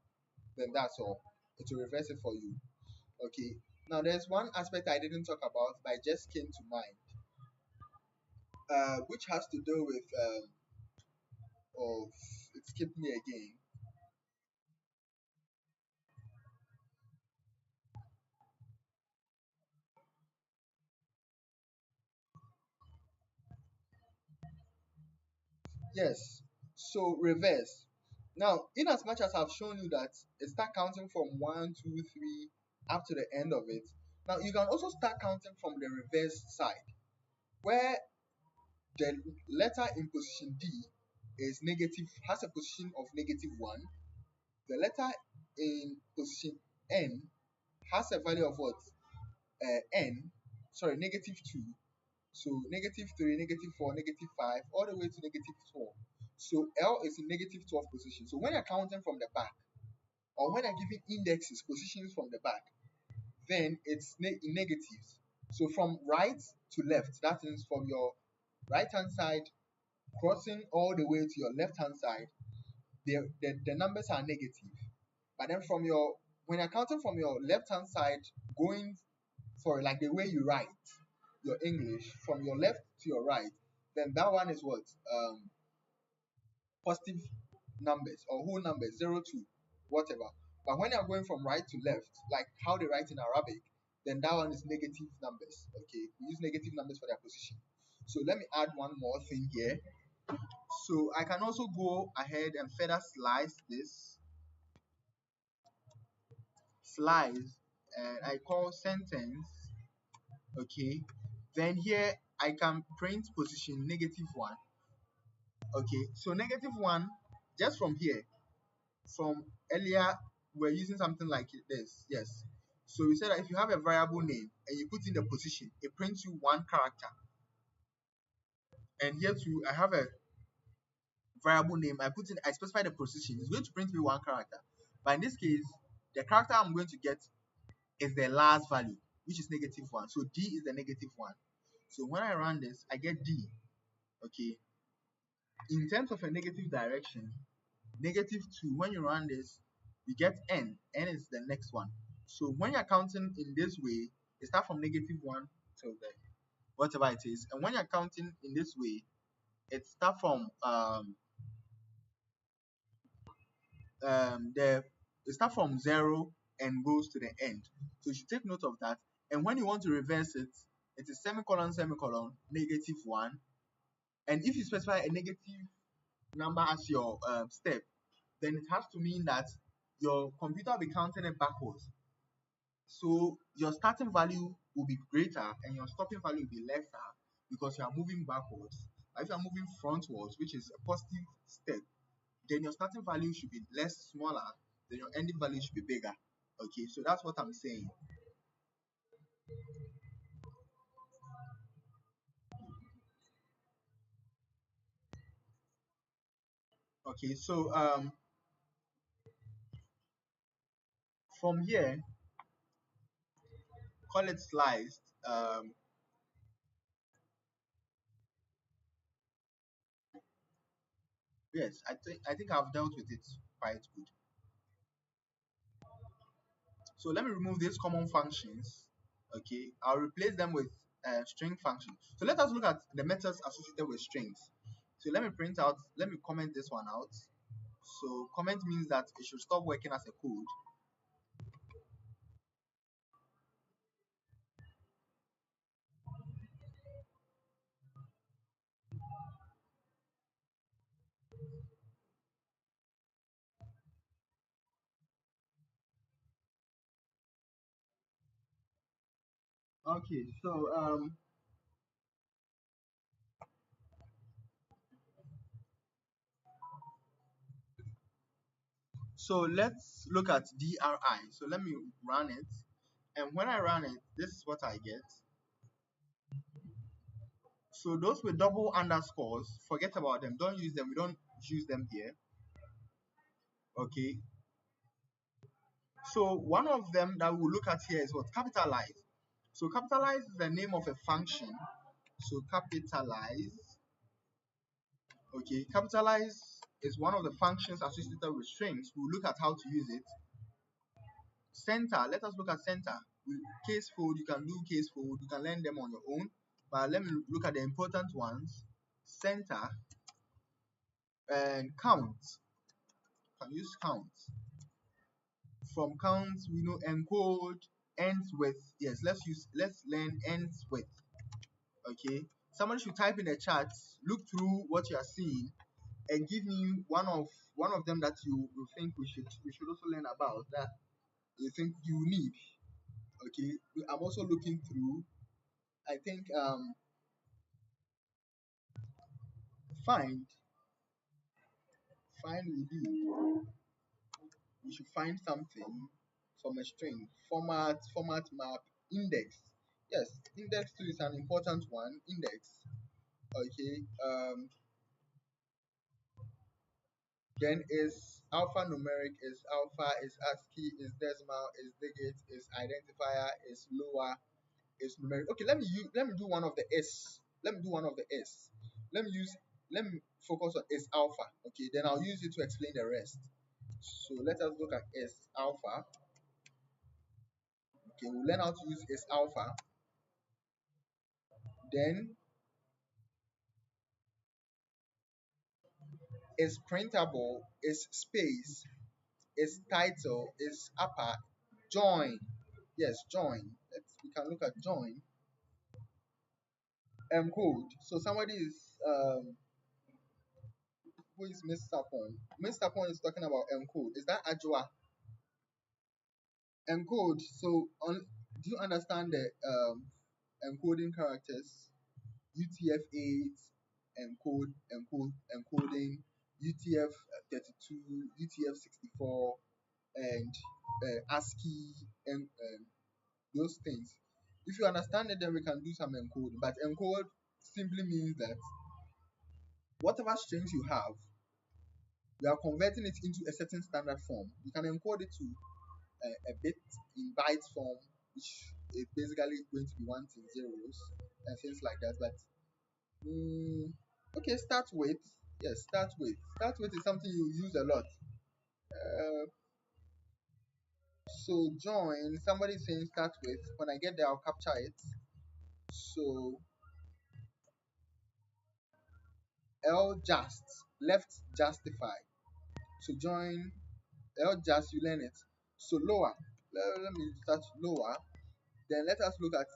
Then that's all. It will reverse it for you. Okay, now there's one aspect I didn't talk about but just came to mind, which has to do with it skipped me again. Yes, so reverse. Now, in as much as I've shown you that it start counting from 1, 2, 3 up to the end of it, now you can also start counting from the reverse side, where the letter in position D is negative, has a position of -1. The letter in position N has a value of what? N, sorry, -2. So -3, -4, -5, all the way to -12. So L is in -12 position. So when you're counting from the back, or when you're giving indexes, positions from the back, then it's in negatives. So from right to left, that means from your right hand side crossing all the way to your left hand side, the numbers are negative. But then from your, when you're counting from your left hand side going for like the way you write your English from your left to your right, then that one is what? Positive numbers or whole numbers, 0 to whatever. But when you're going from right to left, like how they write in Arabic, then that one is negative numbers. Okay, we use negative numbers for their position. So let me add one more thing here. So I can also go ahead and further slice this slice, and I call sentence. Okay, then here I can print position -1. Okay, so -1, just from here, from earlier, we're using something like this. Yes. So we said that if you have a variable name and you put in the position, it prints you one character. And here too, I have a variable name. I specify the position. It's going to print me one character. But in this case, the character I'm going to get is the last value, which is -1. So D is the -1. So when I run this, I get D. Okay. In terms of a negative direction, -2, when you run this, you get N. N is the next one. So when you're counting in this way, it starts from -1 till the whatever it is. And when you're counting in this way, it starts from the it starts from 0 and goes to the end. So you should take note of that. And when you want to reverse it, it is semicolon semicolon -1. And if you specify a negative number as your step, then it has to mean that your computer will be counting it backwards. So your starting value will be greater and your stopping value will be lesser because you are moving backwards. If you are moving frontwards, which is a positive step, then your starting value should be less smaller, then your ending value should be bigger. Okay, so that's what I'm saying. Okay, so from here, call it sliced. Yes, I think I've dealt with it quite good. So let me remove these common functions. Okay, I'll replace them with string functions. So let us look at the methods associated with strings. So let me comment this one out. So comment means that it should stop working as a code. Okay, so let's look at DRI. So let me run it, and when I run it, this is what I get. So those with double underscores, forget about them. Don't use them. We don't use them here. Okay. So one of them that we'll look at here is what? Capitalize. So capitalize is the name of a function. So capitalize. Okay. Capitalize is one of the functions associated with strings. We'll look at how to use it. Center. Let us look at center. Case fold. You can do case fold. You can learn them on your own. But let me look at the important ones. Center and count. You can use count. From count, we know encode ends with. Yes, let's learn ends with. Okay, somebody should type in the chat, look through what you are seeing, and give me one of them that you think we should also learn about, that you think you need. Okay, I'm also looking through. I think find find will do. We should find something from a string. Format map, index. Yes, index too is an important one. Index. Okay. Then is alphanumeric, is alpha, is ASCII, is decimal, is digit, is identifier, is lower, is numeric. Okay, let me do one of the S. Let me do one of the S. Let me use let me focus on S alpha. Okay, then I'll use it to explain the rest. So let us look at S alpha. Okay, we'll learn how to use S alpha. Then is printable, is space, is title, is upper, join. Yes, join. We can look at join. Code. So somebody is who is Mr. Pong? Mr. Pong is talking about encode. Is that Ajwa? Encode. So do you understand the encoding characters? UTF-8, encoding, UTF-32, UTF-64, and ASCII, and those things. If you understand it, then we can do some encoding. But encode simply means that whatever strings you have, you are converting it into a certain standard form. You can encode it to a bit in bytes form, which is basically going to be ones and zeros and things like that. But okay, start with. Yes, start with. Start with is something you use a lot. So join. Somebody saying start with. When I get there, I'll capture it. So L just left justify. So join L just, you learn it. So lower. Let me start lower. Then let us look at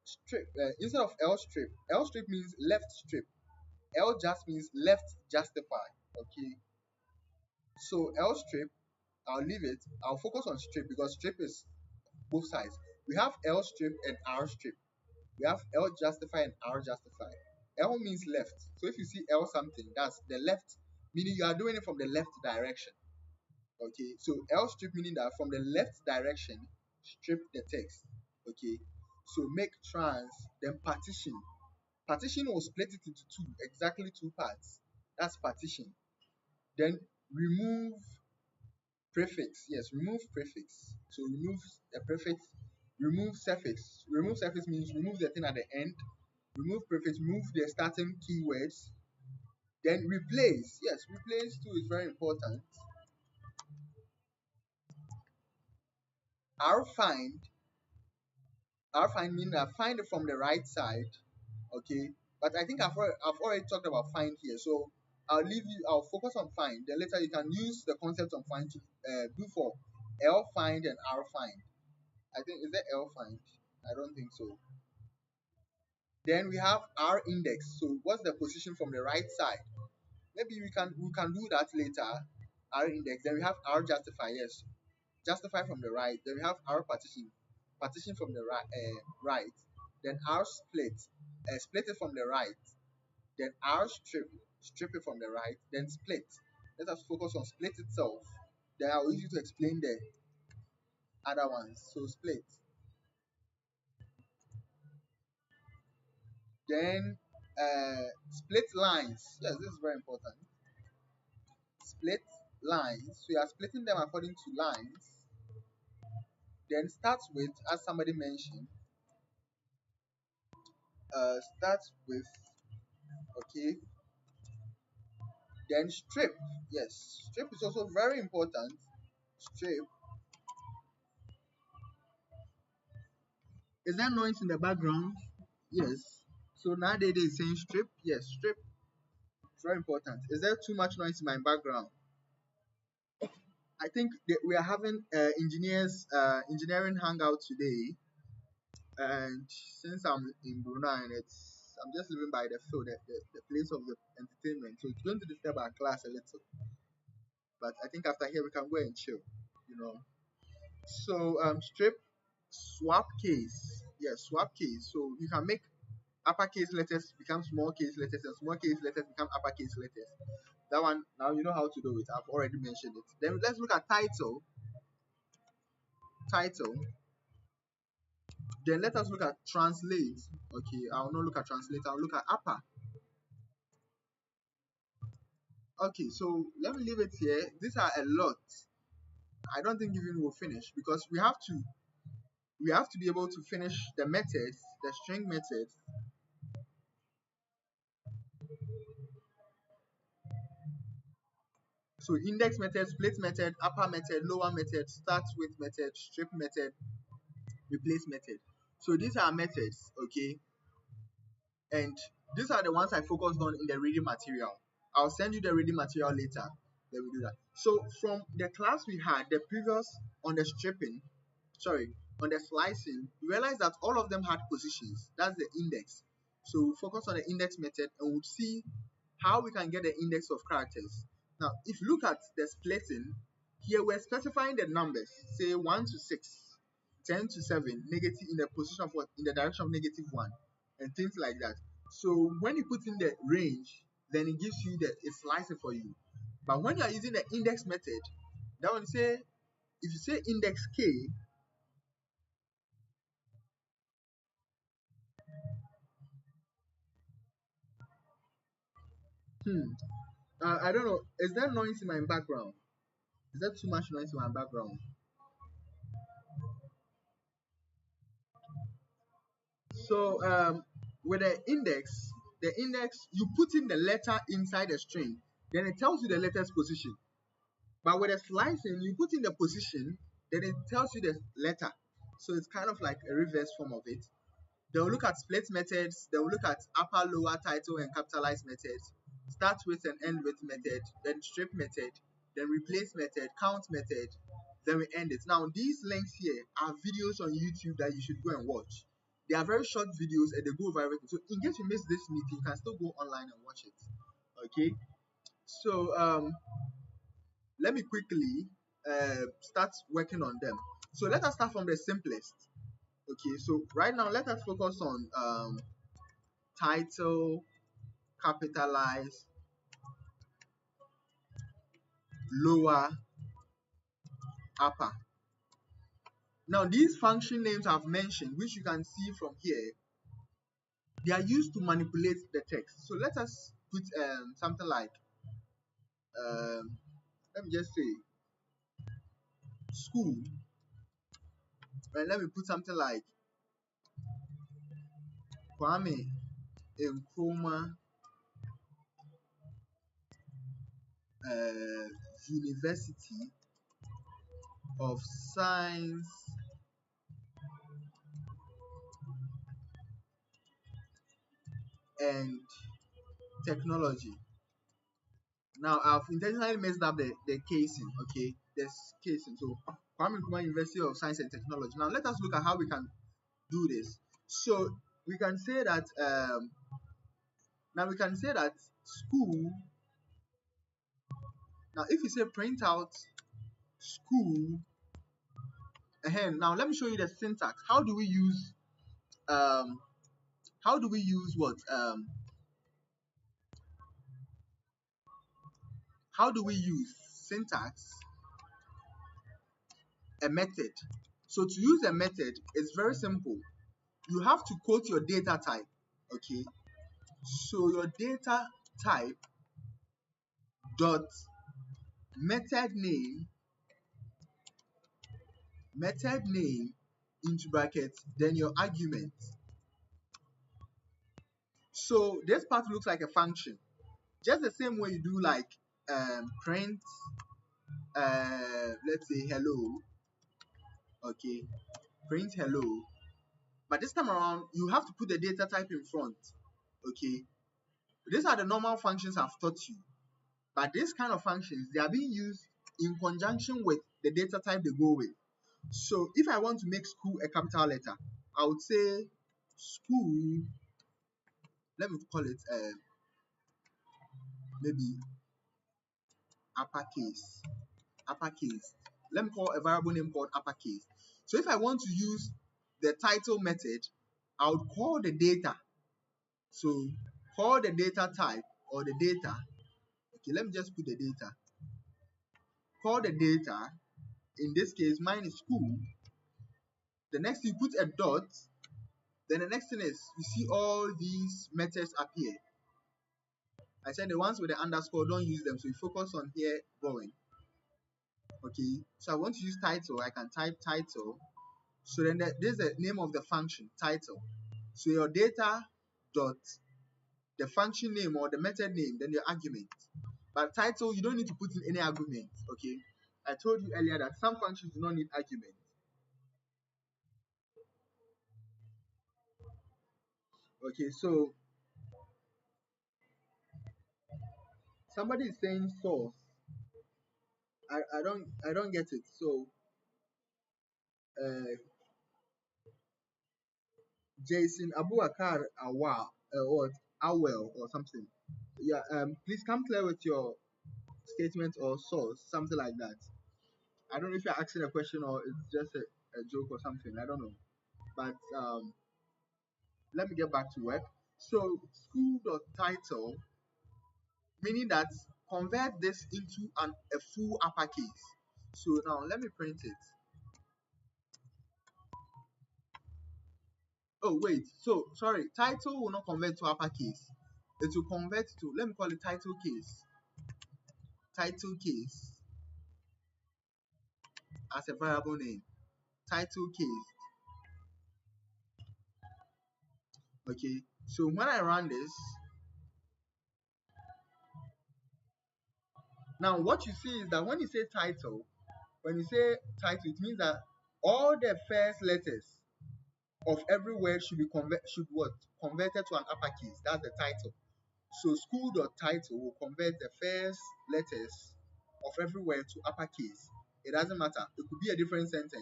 strip. Instead of L strip means left strip. L just means left justify. Okay. So L strip, I'll leave it. I'll focus on strip because strip is both sides. We have L strip and R strip. We have L justify and R justify. L means left. So if you see L something, that's the left, meaning you are doing it from the left direction. Okay. So L strip meaning that from the left direction, strip the text. Okay. So make trans, then partition. Partition will split it into two, exactly two parts. That's partition. Then remove prefix. Yes, remove prefix. So remove a prefix, remove suffix. Remove suffix means remove the thing at the end. Remove prefix, remove the starting keywords. Then replace. Yes, replace too is very important. R find. R find means find it from the right side. Okay, but I think I've already talked about find here, so I'll focus on find. Then later you can use the concept of find to do for L find and R find. I think, is that L find? I don't think so. Then we have R index. So what's the position from the right side? Maybe we can do that later. R index. Then we have R justify. Yes, justify from the right. Then we have R partition. Partition from the right. Right. Then R split. Split it from the right. Then R strip. Strip it from the right. Then split. Let us focus on split itself. Then I'll use you to explain the other ones. So split. Then split lines. Yes, this is very important. Split lines. So you are splitting them according to lines. Then starts with, as somebody mentioned, starts with, okay. Then strip. Yes, strip is also very important. Strip. Is there noise in the background? Yes. So nowadays they're saying strip. Yes, strip. It's very important. Is there too much noise in my background? I think that we are having engineering hangout today, and since I'm in Brunei and I'm just living by the field, the place of the entertainment, so it's going to disturb our class a little. But I think after here we can go and chill, you know. So strip, swap case. Yes, swap case. So you can make uppercase letters become small case letters and small case letters become uppercase letters. That one, now you know how to do it. I've already mentioned it. Then let's look at title. Title. Then let us look at translate. Okay, I'll not look at translate, I'll look at upper. Okay, so let me leave it here. These are a lot. I don't think even we'll finish because we have to be able to finish the methods, the string methods. So index method, split method, upper method, lower method, start with method, strip method, replace method. So these are methods, okay? And these are the ones I focused on in the reading material. I'll send you the reading material later. Then we do that. So from the class we had, the previous on the stripping, on the slicing, we realized that all of them had positions. That's the index. So we focus on the index method and we'll see how we can get the index of characters. Now, if you look at the splitting, here we're specifying the numbers, say 1 to 6. 10 to 7 negative in the position of what, in the direction of -1, and things like that. So when you put in the range, then it gives you the a slicer for you. But when you are using the index method, that one say, if you say index k, I don't know, is there noise in my background? Is there too much noise in my background? So with the index, you put in the letter inside the string, then it tells you the letter's position. But with a slicing, you put in the position, then it tells you the letter. So it's kind of like a reverse form of it. They will look at split methods, they will look at upper, lower, title, and capitalized methods, start with and end with method, then strip method, then replace method, count method, then we end it. Now, these links here are videos on YouTube that you should go and watch. They are very short videos and they go viral. So in case you miss this meeting, you can still go online and watch it. Okay. So let me quickly start working on them. So let us start from the simplest. Okay, so right now let us focus on title, capitalize, lower, upper. Now these function names I've mentioned, which you can see from here, they are used to manipulate the text. So let us put something like, let me just say school, and let me put something like Kwame Nkrumah University of Science and Technology. Now I've intentionally messed up the casing, okay? This casing. So Kwame Nkrumah University of Science and Technology. Now let us look at how we can do this. So we can say that school. Now if you say print out school, now let me show you the syntax. How do we use what how do we use syntax, a method? So to use a method, it's very simple. You have to quote your data type, okay? So your data type dot method name into brackets, then your argument. So this part looks like a function, just the same way you do like print let's say hello, okay, print hello, but this time around you have to put the data type in front, okay. These are the normal functions I've taught you, but this kind of functions, they are being used in conjunction with the data type they go with. So if I want to make school a capital letter, I would say school, let me call it maybe uppercase. Let me call a variable name called uppercase. So if I want to use the title method, I would call the data. So call the data type or the data. Okay, let me just put the data. Call the data. In this case, mine is school. The next you put a dot. Then the next thing is you see all these methods appear. I said the ones with the underscore, don't use them. So you focus on here going. Okay, so I want to use title. I can type title. So then this is the name of the function, title. So your data dot the function name or the method name, then your argument. But title, you don't need to put in any argument. Okay, I told you earlier that some functions do not need argument. Okay, so somebody is saying source. I don't get it. So Jason Abubakar or Awel or something. Yeah, please come clear with your statement or source, something like that. I don't know if you're asking a question or it's just a a joke or something. I don't know. But let me get back to work. So school.title, meaning that convert this into a full uppercase. So now let me print it. Oh wait, so sorry, title will not convert to uppercase. It will convert to, let me call it title case. Title case as a variable name. Title case. Okay, so when I run this, now what you see is that when you say title, it means that all the first letters of every word should be converted to an uppercase. That's the title. So school.title will convert the first letters of every word to uppercase. It doesn't matter. It could be a different sentence.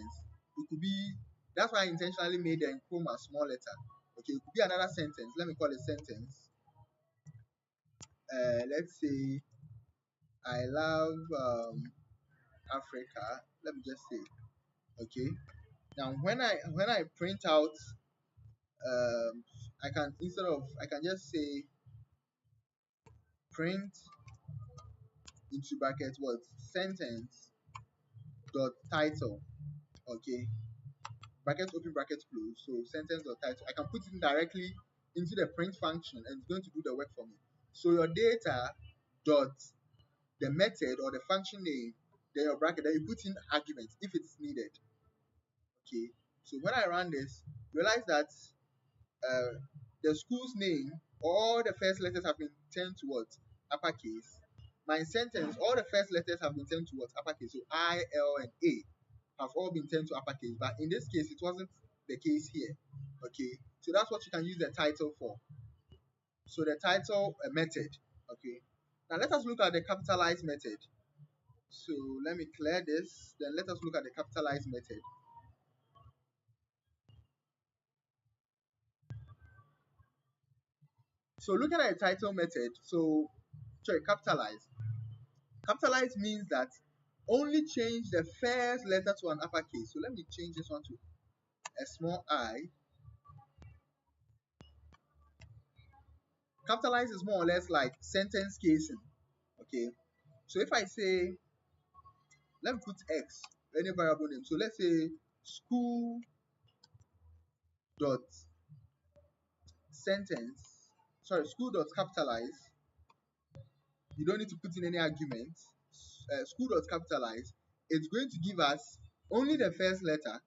It could be, that's why I intentionally made the enchroma small letter. Okay, it could be another sentence. Let me call it sentence. Let's say I love Africa. Let me just say. Okay. Now when I print out, I can just say print into brackets what sentence dot title. Okay, brackets open, brackets close. So sentence dot title. I can put it directly into the print function and it's going to do the work for me. So your data dot the method or the function name, then your bracket, then you put in arguments if it's needed. Okay, so when I run this, realize that the school's name, all the first letters have been turned towards uppercase. My sentence, all the first letters have been turned towards uppercase. So I, L, and A have all been turned to uppercase. But in this case, it wasn't the case here. Okay, so that's what you can use the title for. So the title method. Okay, now let us look at the capitalized method. So let me clear this. Then let us look at the capitalized method. So looking at the title method, so sorry, capitalize. Capitalize means that only change the first letter to an uppercase. So let me change this one to a small I. Capitalize is more or less like sentence casing. Okay. So if I say, let me put X, any variable name. So let's say school dot sentence, sorry, school dot capitalize. You don't need to put in any arguments. School dot capitalize. It's going to give us only the first letter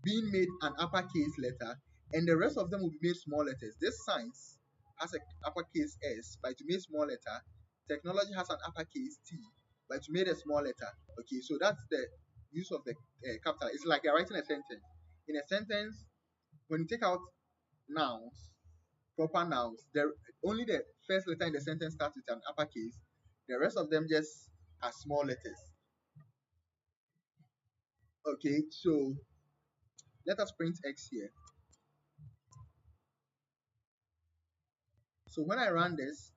being made an uppercase letter, and the rest of them will be made small letters. This science has an uppercase S, but to make small letter. Technology has an uppercase T, but to make a small letter. Okay, so that's the use of the capital. It's like you're writing a sentence. In a sentence, when you take out nouns, proper nouns, only the first letter in the sentence starts with an uppercase. The rest of them just are small letters. Okay, so let us print X here. So when I run this,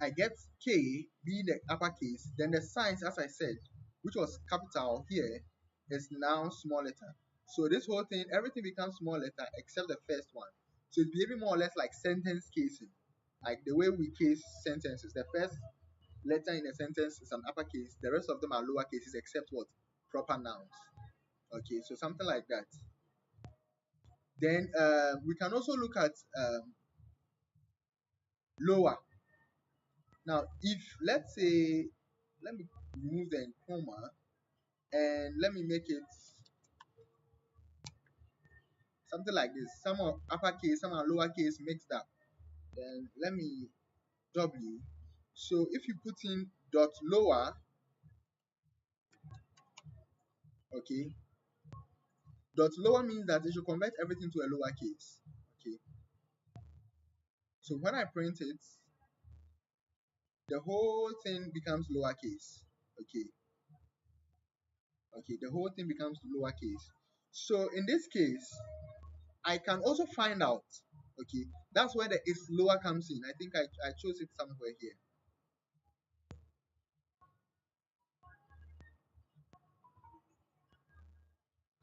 I get K being the uppercase, then the signs, as I said, which was capital here, is now small letter. So this whole thing, everything becomes small letter except the first one. So it's behaving more or less like sentence casing, like the way we case sentences. The first letter in a sentence is an uppercase, the rest of them are lower cases except what? Proper nouns. Okay, so something like that. Then we can also look at lower. Now, if let's say, let me remove the comma and let me make it something like this. Some are uppercase, some are lowercase mixed up. Then let me W. So if you put in dot lower, okay, dot lower means that it should convert everything to a lowercase. Okay. So when I print it, the whole thing becomes lowercase. Okay. Okay, the whole thing becomes lowercase. So in this case, I can also find out. Okay, that's where the is lower comes in. I think I chose it somewhere here.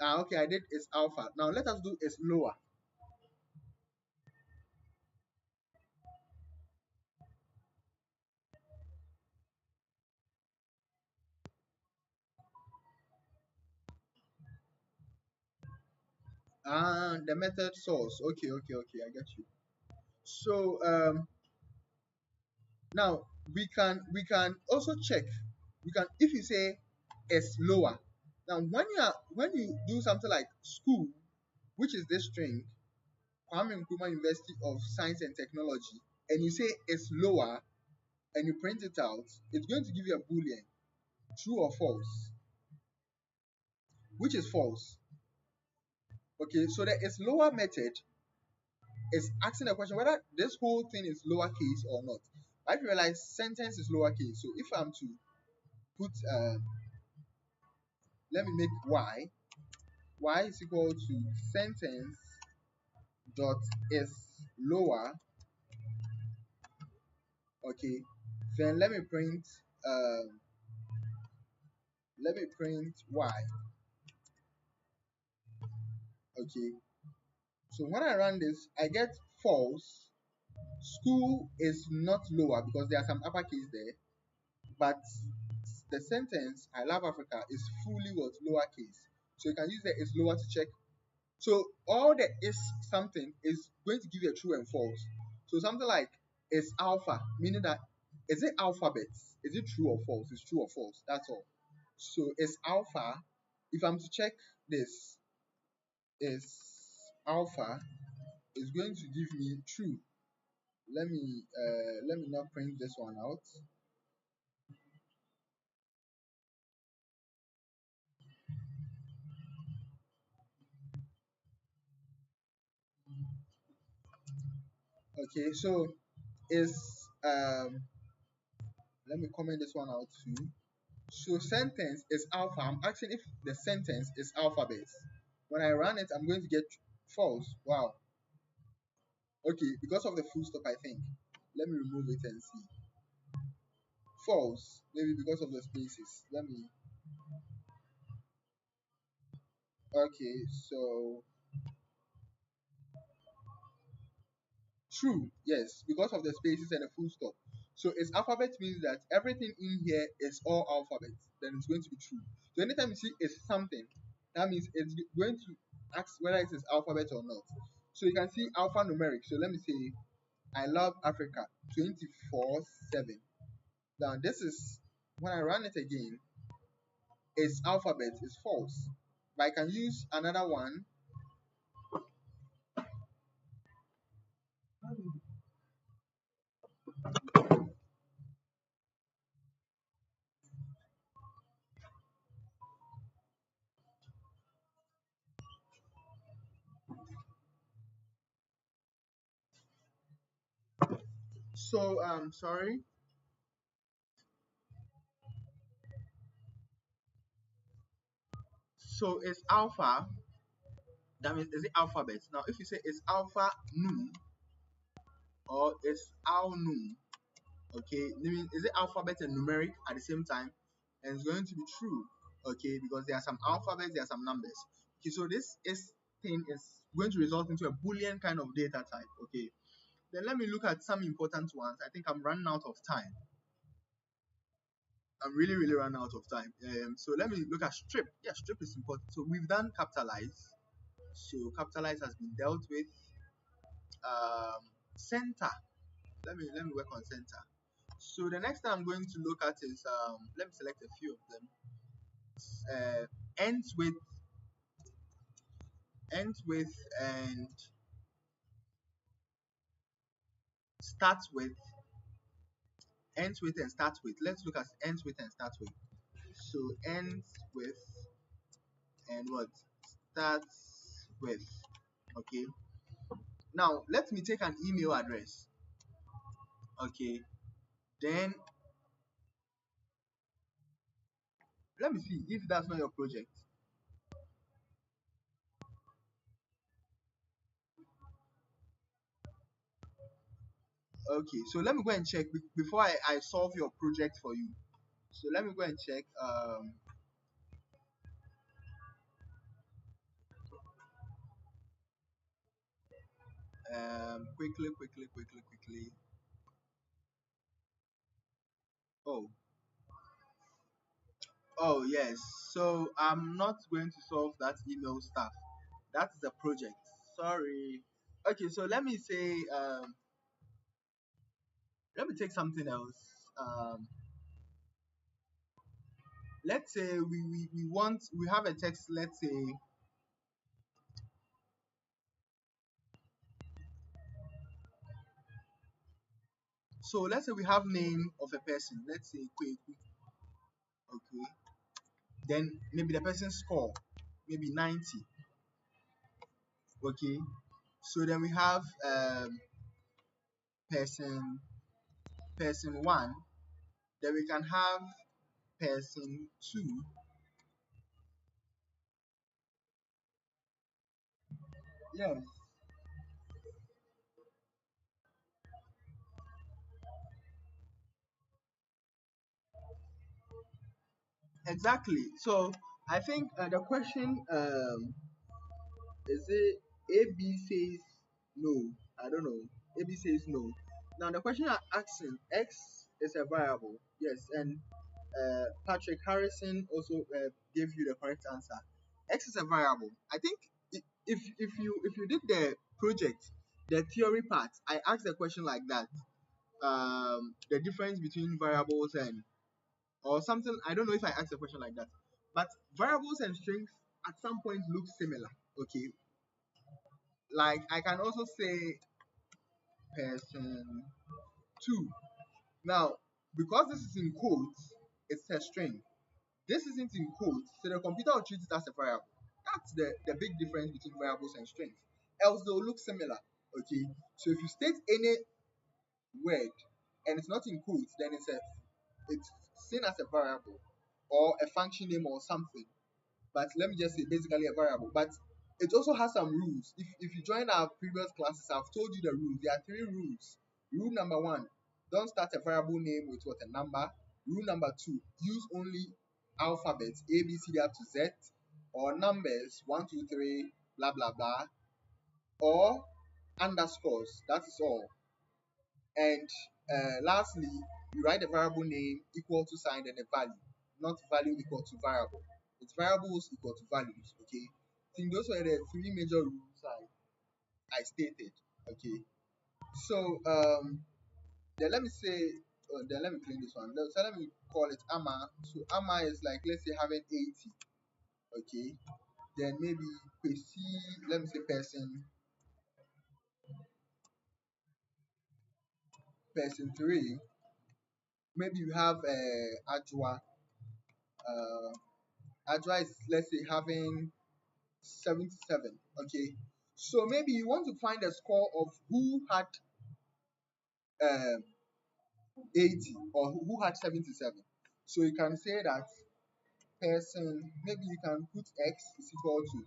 Okay, I did is alpha. Now let us do is lower. The method source. Okay, okay, okay, I get you. So now we can also check. We can, if you say is lower. Now when you do something like school, which is this string, Kwame Nkrumah University of Science and Technology, and you say it's lower, and you print it out, it's going to give you a boolean, true or false, which is false. Okay, so the is lower method is asking the question whether this whole thing is lowercase or not. I realize sentence is lowercase, so if I'm to put let me make y is equal to sentence dot is lower. Okay, then um let me print y. Okay, so when I run this, I get false. School is not lower because there are some uppercase there, but the sentence I love Africa is fully what lowercase. So you can use the is lower to check. So all the is something is going to give you a true and false. So something like is alpha, meaning that is it alphabets? Is it true or false? It's true or false. That's all. So is alpha. If I'm to check this, is alpha is going to give me true. Let me not print this one out. Okay, so is let me comment this one out too. So sentence is alpha. I'm asking if the sentence is alphabet. When I run it, I'm going to get false. Wow. Okay, because of the full stop, I think. Let me remove it and see. False. Maybe because of the spaces. Let me. Okay, so true. Yes, because of the spaces and the full stop. So its alphabet means that everything in here is all alphabet. Then it's going to be true. So anytime you see it's something, that means it's going to ask whether it is alphabet or not. So you can see alphanumeric. So let me say I love Africa 24/7. Now this is when I run it again, its alphabet is false. But I can use another one. So sorry. So it's alpha. That means is it alphabet? Now if you say it's alpha nu or it's al nu, okay, meaning is it alphabet and numeric at the same time? And it's going to be true, okay, because there are some alphabets, there are some numbers. Okay, so this is thing is going to result into a boolean kind of data type. Okay, then let me look at some important ones. I think I'm running out of time. I'm really running out of time. So let me look at strip. Yeah, strip is important. So we've done capitalize. So capitalize has been dealt with. Center. Let me work on center. So the next thing I'm going to look at is let me select a few of them. Ends with, ends with, and starts with. Ends with and starts with. Let's look at ends with and starts with. So ends with and what starts with. Okay. Now let me take an email address. Okay. Then let me see if that's not your project. Okay, so let me go and check before I solve your project for you. So let me go and check. Quickly. Oh, oh yes. So I'm not going to solve that email stuff. That's the project. Sorry. Okay, so let me say, let me take something else. Um, let's say we have a text. Let's say, so let's say we have name of a person. Let's say Kweku. Okay. Then maybe the person's score, maybe 90. Okay. So then we have person person one. Then we can have person two. Yes, exactly. So I think the question is it A B says no. I don't know. A B says no. Now the question I'm asking, X is a variable. Yes, and Patrick Harrison also gave you the correct answer. X is a variable. I think if you did the project, the theory part, I asked the question like that. The difference between variables and or something. I don't know if I asked a question like that, but variables and strings at some point look similar. Okay, like I can also say person two. Now, because this is in quotes, it's a string. This isn't in quotes, so the computer will treat it as a variable. That's the big difference between variables and strings. Else they will look similar. Okay, so if you state any word and it's not in quotes, then it's seen as a variable or a function name or something. But let me just say basically a variable. But it also has some rules. If you join our previous classes, I've told you the rules. There are three rules. Rule number one, don't start a variable name with what a number. Rule number two, use only alphabets A, B, C, D up to Z, or numbers 1, 2, 3, blah blah blah, or underscores. That is all. And lastly, you write the variable name equal to sign and a value, not value equal to variable. It's variables equal to values. Okay. I think those were the three major rules I stated. Okay. So then let me say, then let me clean this one. So let me call it AMA. So AMA is like, let's say having 80. Okay. Then maybe PC, let me say person three. Maybe you have Ajwa. Uh, Ajwa is, let's say, having 77. Okay, so maybe you want to find the score of who had um 80 or who had 77. So you can say that person, maybe you can put x is equal to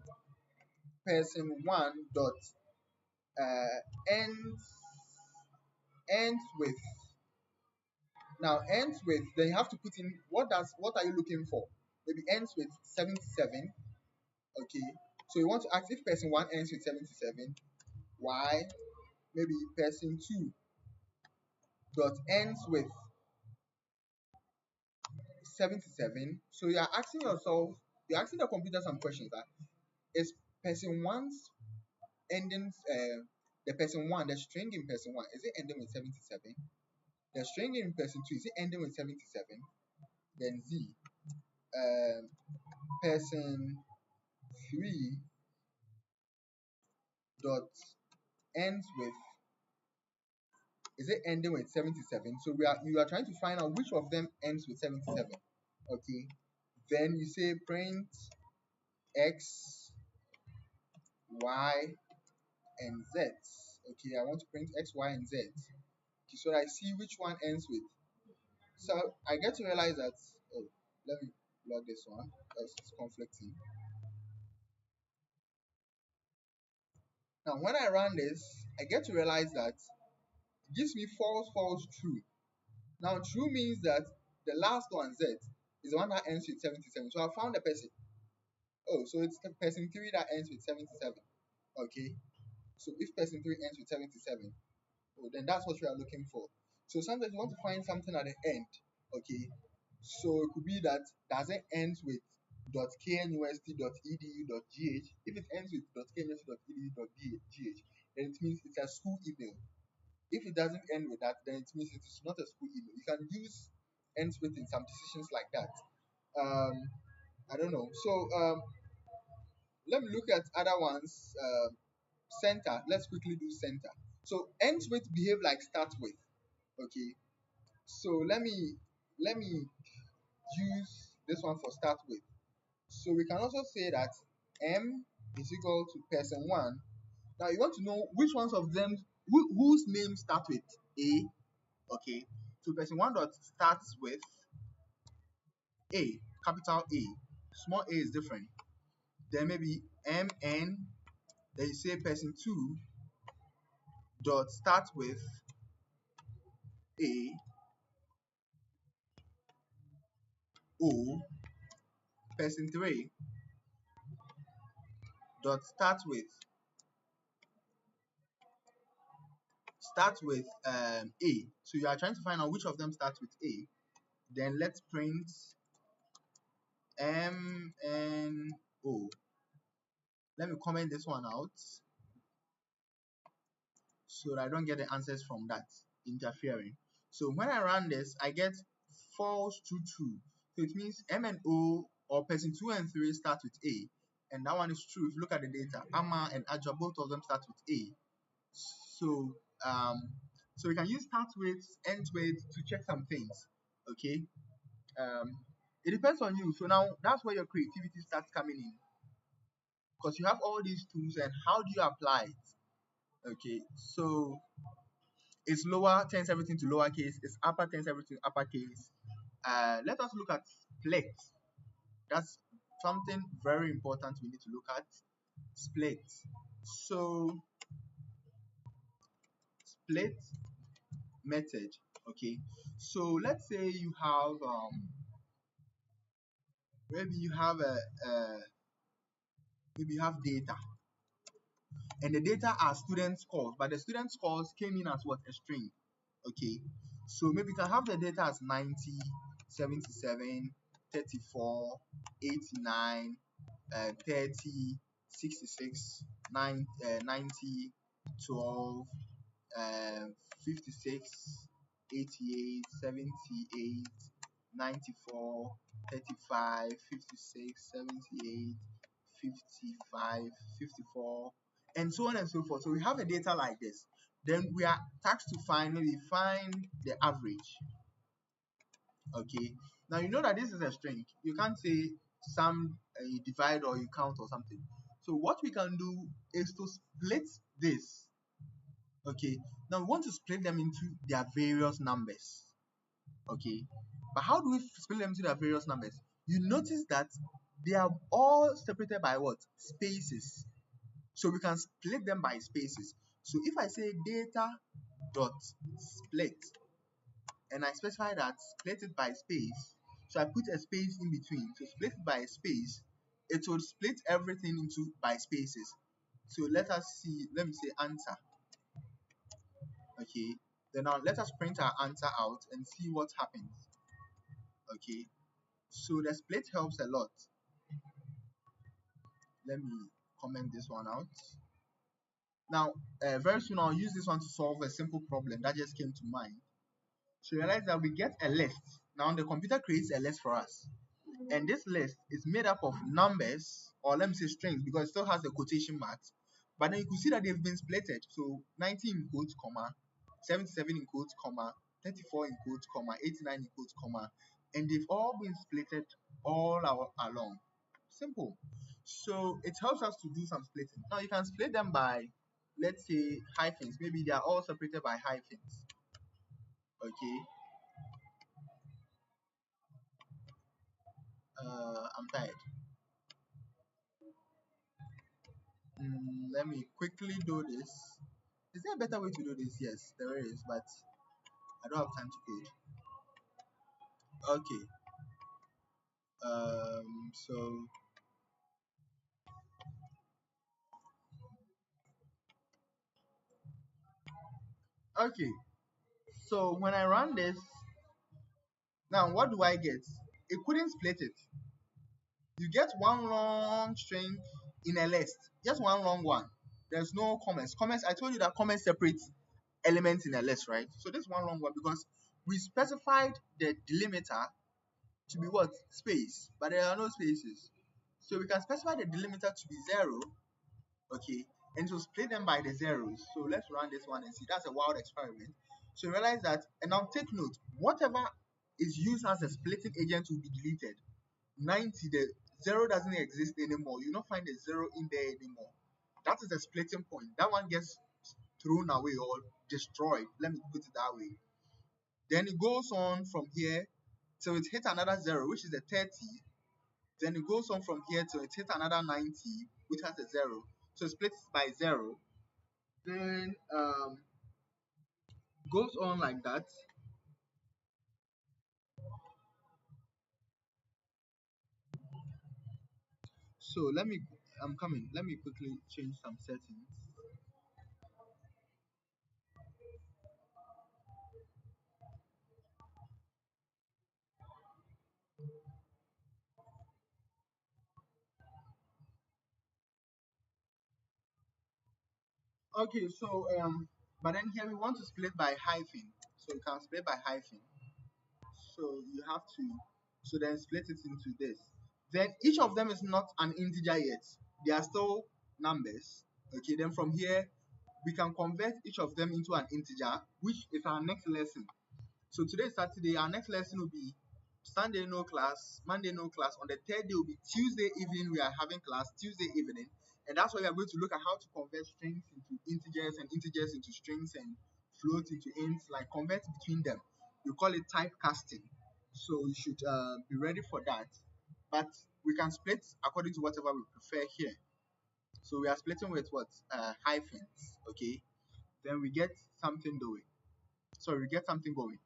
person one dot ends with, now ends with, then you have to put in what are you looking for. Maybe ends with 77. Okay, so you want to ask if person one ends with 77, why? Maybe person two dot ends with 77. So you are asking yourself, you're asking the computer some questions that is person one's ending, the person one, the string in person one, is it ending with 77? The string in person two, is it ending with 77? Then Z, um, person three dot ends with, is it ending with 77? So you are trying to find out which of them ends with 77. Okay. Then you say print x, y, and z. Okay, I want to print x, y, and z. Okay, so I see which one ends with. So I get to realize that, oh, let me log this one because it's conflicting. Now when I run this, I get to realize that it gives me false, false, true. Now true means that the last one, z, is the one that ends with 77. So I found the person. Oh, so it's the person 3 that ends with 77. Okay. So if person 3 ends with 77, oh, then that's what we are looking for. So sometimes you want to find something at the end, okay? So it could be that does it ends with .knust.edu.gh. If it ends with .knust.edu.gh, then it means it's a school email. If it doesn't end with that, then it means it is not a school email. You can use ends with in some decisions like that. I don't know. So let me look at other ones. Center. Let's quickly do center. So ends with behave like start with. Okay. So let me use this one for start with. So we can also say that M is equal to person 1. Now you want to know which ones of them whose name start with A. Okay. So person 1 dot starts with A, capital A. Small a is different. Then maybe MN. Then you say person 2 dot start with A O. Person 3 dot start with A. So you are trying to find out which of them starts with A. Then let's print MNO. Let me comment this one out so that I don't get the answers from that interfering. So when I run this, I get false true true. So it means M and O or person 2 and 3 start with A, and that one is true. If you look at the data, Amma and Aja, both of them start with A. So so we can use start with, end with to check some things. Okay. It depends on you. So now that's where your creativity starts coming in, because you have all these tools, and how do you apply it? Okay. So it's lower turns everything to lowercase, it's upper turns everything to uppercase. Let us look at split. That's something very important we need to look at. Split. So split method. Okay. So let's say you have maybe you have maybe you have data, and the data are student scores, but the student scores came in as what? A string. Okay. So maybe you can have the data as 90, 77, 34, 89, 30, 66, 90, 12, 56, 88, 78, 94, 35, 56, 78, 55, 54, and so on and so forth. So we have a data like this. Then we are tasked to maybe find the average. Okay. Now you know that this is a string. You can't say sum, you divide, or you count or something. So what we can do is to split this. Okay. Now we want to split them into their various numbers. Okay. But how do we split them into their various numbers? You notice that they are all separated by what? Spaces. So we can split them by spaces. So if I say data dot split, and I specify that split it by space, so I put a space in between. So split it by a space, it will split everything into by spaces. So let us see, let me say answer. Okay, then now let us print our answer out and see what happens. Okay, so the split helps a lot. Let me comment this one out. Now very soon I'll use this one to solve a simple problem that just came to mind. So realize that we get a list. Now the computer creates a list for us, and this list is made up of numbers, or let me say strings, because it still has the quotation marks. But then you can see that they've been splitted. So 90 in quotes, comma, 77 in quotes, comma, 34 in quotes, comma, 89 in quotes, comma, and they've all been splitted all along. Simple. So it helps us to do some splitting. Now you can split them by, let's say, hyphens. Maybe they are all separated by hyphens. Okay. I'm tired. Let me quickly do this. Is there a better way to do this? Yes, there is, but I don't have time to code. Okay. So Okay, so when I run this, now what do I get? It couldn't split it. You get one long string in a list, just one long one. There's no comments. Comments, I told you that comments separate elements in a list, right? So this one long one because we specified the delimiter to be what? Space, but there are no spaces. So we can specify the delimiter to be 0, okay, and to split them by the zeros. So let's run this one and see. That's a wild experiment. So realize that, and now take note, whatever is used as a splitting agent will be deleted. 90, the 0 doesn't exist anymore. You don't find the 0 in there anymore. That is the splitting point. That one gets thrown away or destroyed. Let me put it that way. Then it goes on from here till it hits another 0, which is the 30. Then it goes on from here till it hits another 90, which has a 0. So it splits by 0. Then goes on like that. So I'm coming. Let me quickly change some settings. Okay, so but then here we want to split by hyphen. So you can split by hyphen. So you have to, so then split it into this. Then each of them is not an integer yet. They are still numbers. Okay, then from here we can convert each of them into an integer, which is our next lesson. So today is Saturday. Our next lesson will be Sunday no class, Monday no class. On the third day will be Tuesday evening. We are having class Tuesday evening, and that's why we are going to look at how to convert strings into integers and integers into strings and floats into ints, like convert between them. We call it typecasting. So you should be ready for that. But we can split according to whatever we prefer here. So we are splitting with what? Hyphens. Okay. Then we get something going. So we get something going.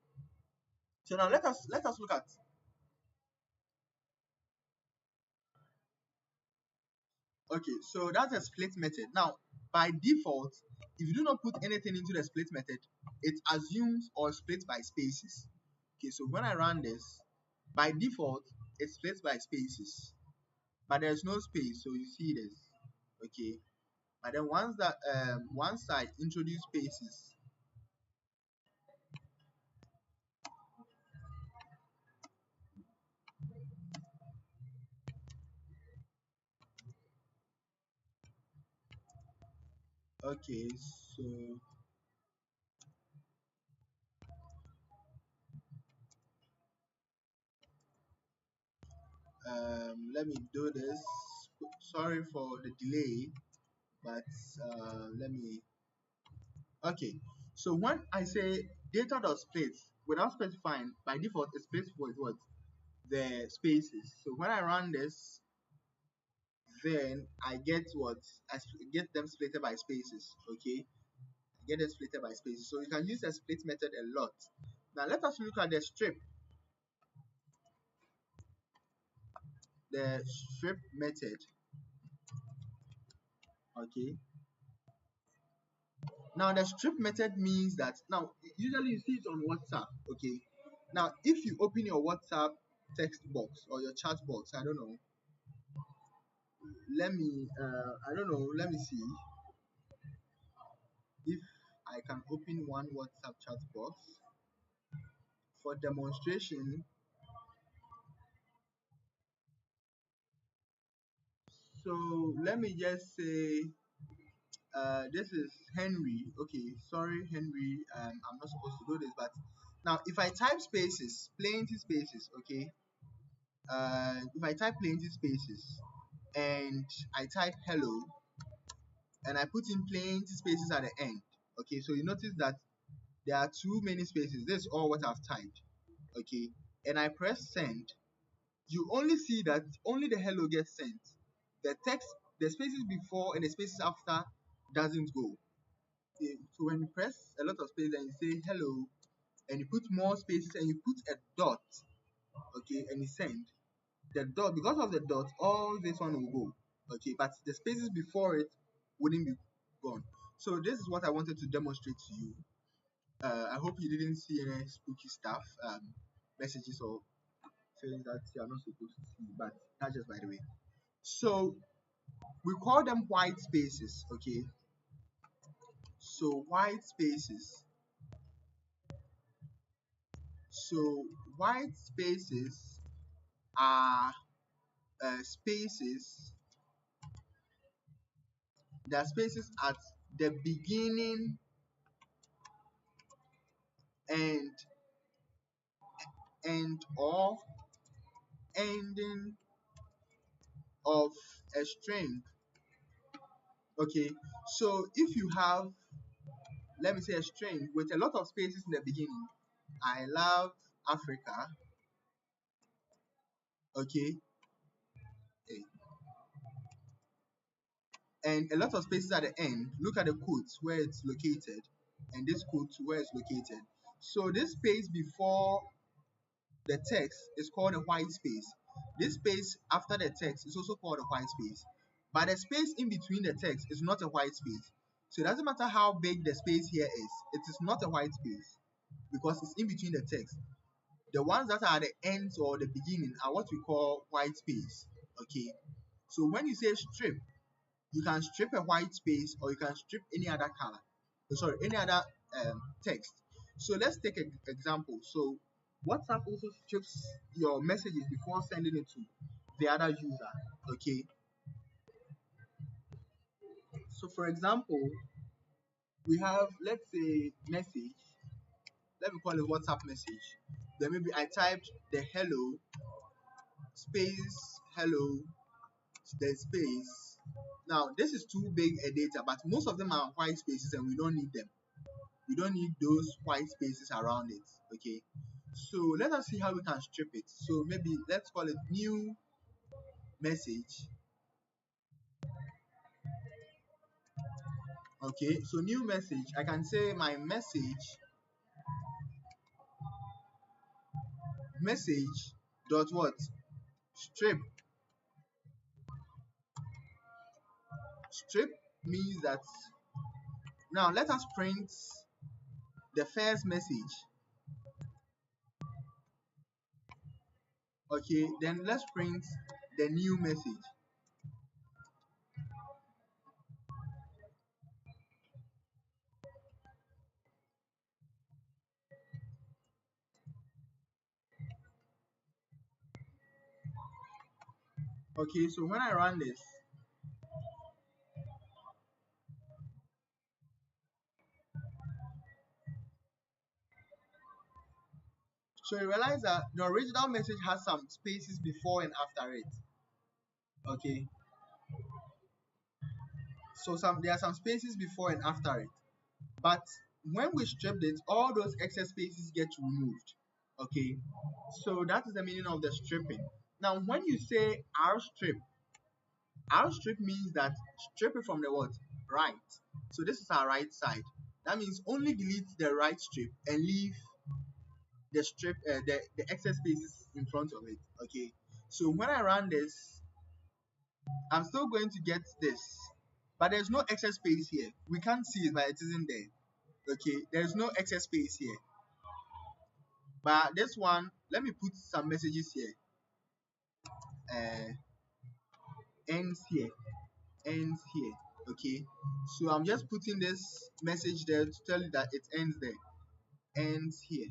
So now let us look at. Okay, so that's a split method. Now, by default, if you do not put anything into the split method, it assumes or splits by spaces. Okay, so when I run this, by default, it splits by spaces, but there's no space, so you see this. Okay, but then once I introduce spaces, okay, so let me do this. Sorry for the delay, but let me. Okay, so when I say data.split without specifying, by default it splits with what? The spaces. So when I run this, then I get what? Get them splitted by spaces. Okay, I get them splitted by spaces. So you can use the split method a lot. Now let us look at the strip method. Okay, now the strip method means that now usually you see it on WhatsApp. Okay, now if you open your WhatsApp text box or your chat box, I don't know, I don't know, let me see if I can open one WhatsApp chat box for demonstration. So let me just say this is Henry. Okay, sorry Henry, I'm not supposed to do this, but now if I type spaces, plenty spaces, okay, if I type plenty spaces and I type hello and I put in plenty spaces at the end, okay, so you notice that there are too many spaces. This is all what I've typed, okay, and I press send. You only see that only the hello gets sent. The text, the spaces before and the spaces after doesn't go. So when you press a lot of spaces and you say hello and you put more spaces and you put a dot, okay, and you send, the dot, because of the dot, all this one will go, okay, but the spaces before it wouldn't be gone. So this is what I wanted to demonstrate to you. I hope you didn't see any spooky stuff, messages or things that you are not supposed to see, but that's just by the way. So we call them white spaces, okay? So white spaces. So white spaces are spaces. They are spaces at the beginning and or ending of a string. Okay, so if you have, let me say, a string with a lot of spaces in the beginning, I love Africa, okay, eh, and a lot of spaces at the end, look at the quotes where it's located, and this quote where it's located. So this space before the text is called a white space. This space after the text is also called a white space. But the space in between the text is not a white space. So it doesn't matter how big the space here is, it is not a white space because it's in between the text. The ones that are at the ends or the beginning are what we call white space. Okay. So when you say strip, you can strip a white space or you can strip any other color. Sorry, any other text. So let's take an example. So WhatsApp also strips your messages before sending it to the other user. Okay. So for example, we have, let's say, message. Let me call it WhatsApp message. Then maybe I typed the hello space hello the space. Now this is too big a data, but most of them are white spaces and we don't need them. We don't need those white spaces around it. Okay, so let us see how we can strip it. So maybe let's call it new message. Okay, so new message, I can say my message dot what, strip. Strip means that now let us print the first message. Okay, then let's print the new message. Okay, so when I run this, so you realize that the original message has some spaces before and after it. Okay, so there are some spaces before and after it. But when we stripped it, all those excess spaces get removed. Okay, so that is the meaning of the stripping. Now, when you say R strip means that strip it from the what? Right. So this is our right side. That means only delete the right strip and leave the strip, the excess spaces in front of it. Okay. So when I run this, I'm still going to get this, but there's no excess space here. We can't see it, but it isn't there. Okay, there's no excess space here. But this one, let me put some messages here. Ends here, ends here. Okay, so I'm just putting this message there to tell you that it ends there, ends here.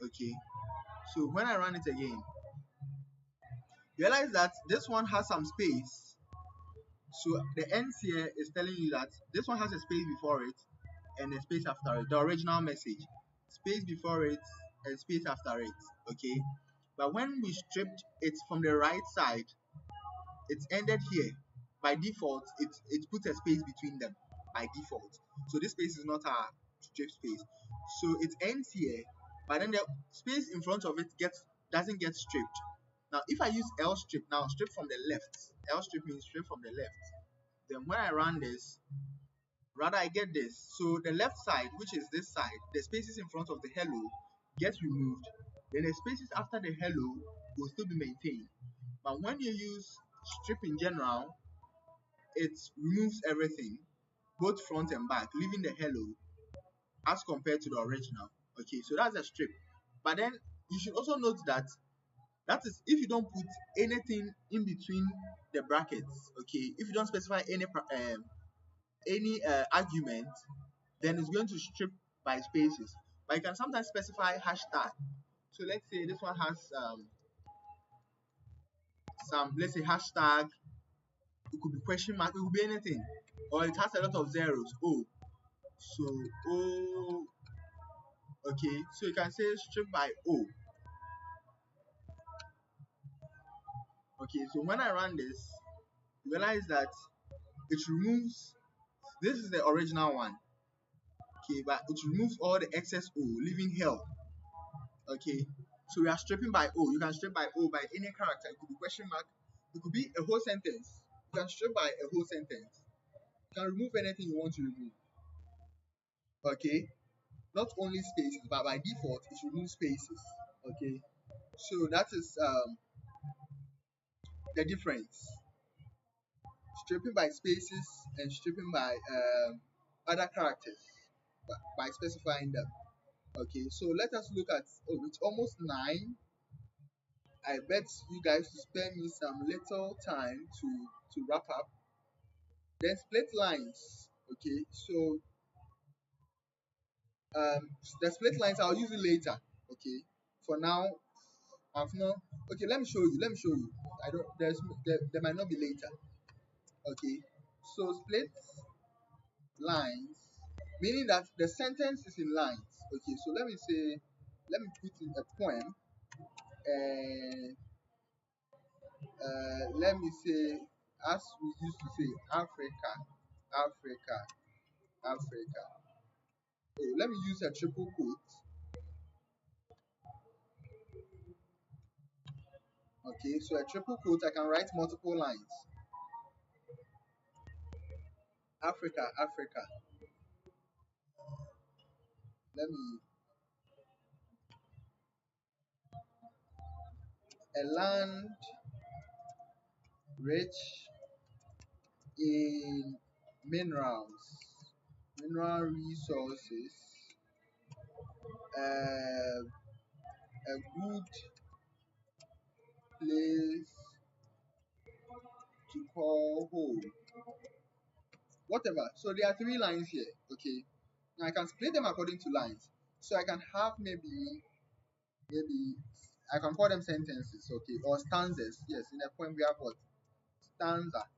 Okay, so when I run it again, realize that this one has some space. So the ends here is telling you that this one has a space before it and a space after it, the original message, space before it and space after it. Okay, but when we stripped it from the right side, it's ended here. By default, it puts a space between them by default. So this space is not a strip space. So it ends here, but then the space in front of it doesn't get stripped. Now, if I use L strip, now strip from the left. L strip means strip from the left. Then when I run this, rather I get this. So the left side, which is this side, the spaces in front of the hello gets removed. Then the spaces after the hello will still be maintained. But when you use strip in general, it removes everything, both front and back, leaving the hello. as compared to the original. Okay, so that's a strip. But then you should also note that that is if you don't put anything in between the brackets. Okay, if you don't specify any argument, then it's going to strip by spaces. But you can sometimes specify hashtag. So let's say this one has some, let's say hashtag. It could be question mark. It could be anything, or it has a lot of zeros. Oh, so oh, okay. So you can say strip by O. Okay. So when I run this, you realize that it removes. This is the original one. Okay, but it removes all the excess O, leaving hell. Okay, so we are stripping by O. You can strip by O by any character. It could be question mark. It could be a whole sentence. You can strip by a whole sentence. You can remove anything you want to remove. Okay, not only spaces, but by default it removes spaces. Okay, so that is the difference. Stripping by spaces and stripping by other characters by specifying them. Okay, so let us look at, oh, it's almost 9. I bet you guys to spare me some little time to wrap up. Then split lines. Okay, so the split lines I'll use it later. Okay, for now I've not. Okay, let me show you. Let me show you. I don't. There might not be later. Okay, so split lines meaning that the sentence is in lines. Okay, so let me say, let me put in a poem, and let me say, as we used to say, Africa, Africa, Africa. Oh, let me use a triple quote. Okay, so a triple quote, I can write multiple lines. Africa, Africa. Let me, a land rich in minerals, mineral resources, a good place to call home. Whatever. So there are 3 lines here. Okay. Now I can split them according to lines. So I can have maybe I can call them sentences, okay, or stanzas. Yes, in a poem we have what? Stanza.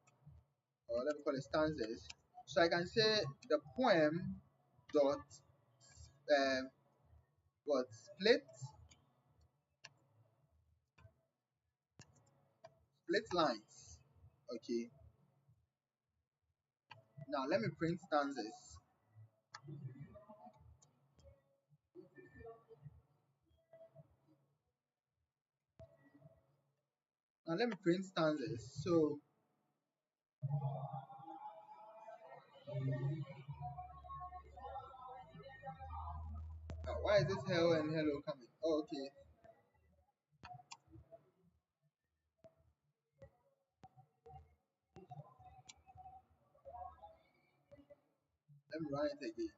Or let me call it stanzas. So I can say the poem dot um what split lines. Okay. Now let me print stanzas. Now let me print stanzas. So why is this hello and hello coming? Oh, okay. Let me run it again.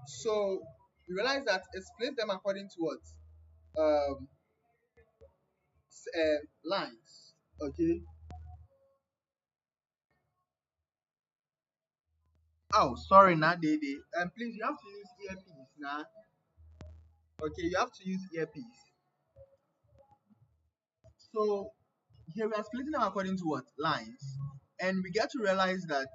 So you realize that it split them according to what? Um, lines. Okay. Oh, sorry, now, Dede. And please, you have to use earpiece now. Okay, you have to use earpiece. So here we are splitting them according to what? Lines. And um, we get to realize that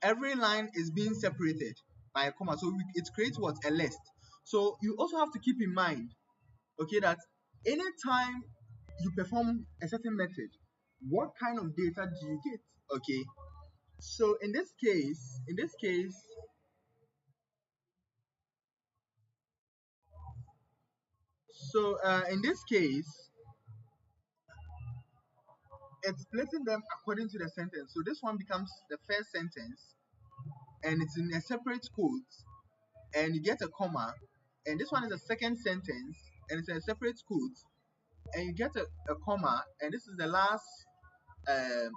every line is being separated by a comma. So it creates what? A list. So you also have to keep in mind, okay, that anytime you perform a certain method, what kind of data do you get? Okay. So in this case, in this case, it's splitting them according to the sentence. So this one becomes the first sentence, and it's in a separate quote. and you get a comma, and this one is a second sentence, and it's a separate quote, and you get a comma, and this is the last, um,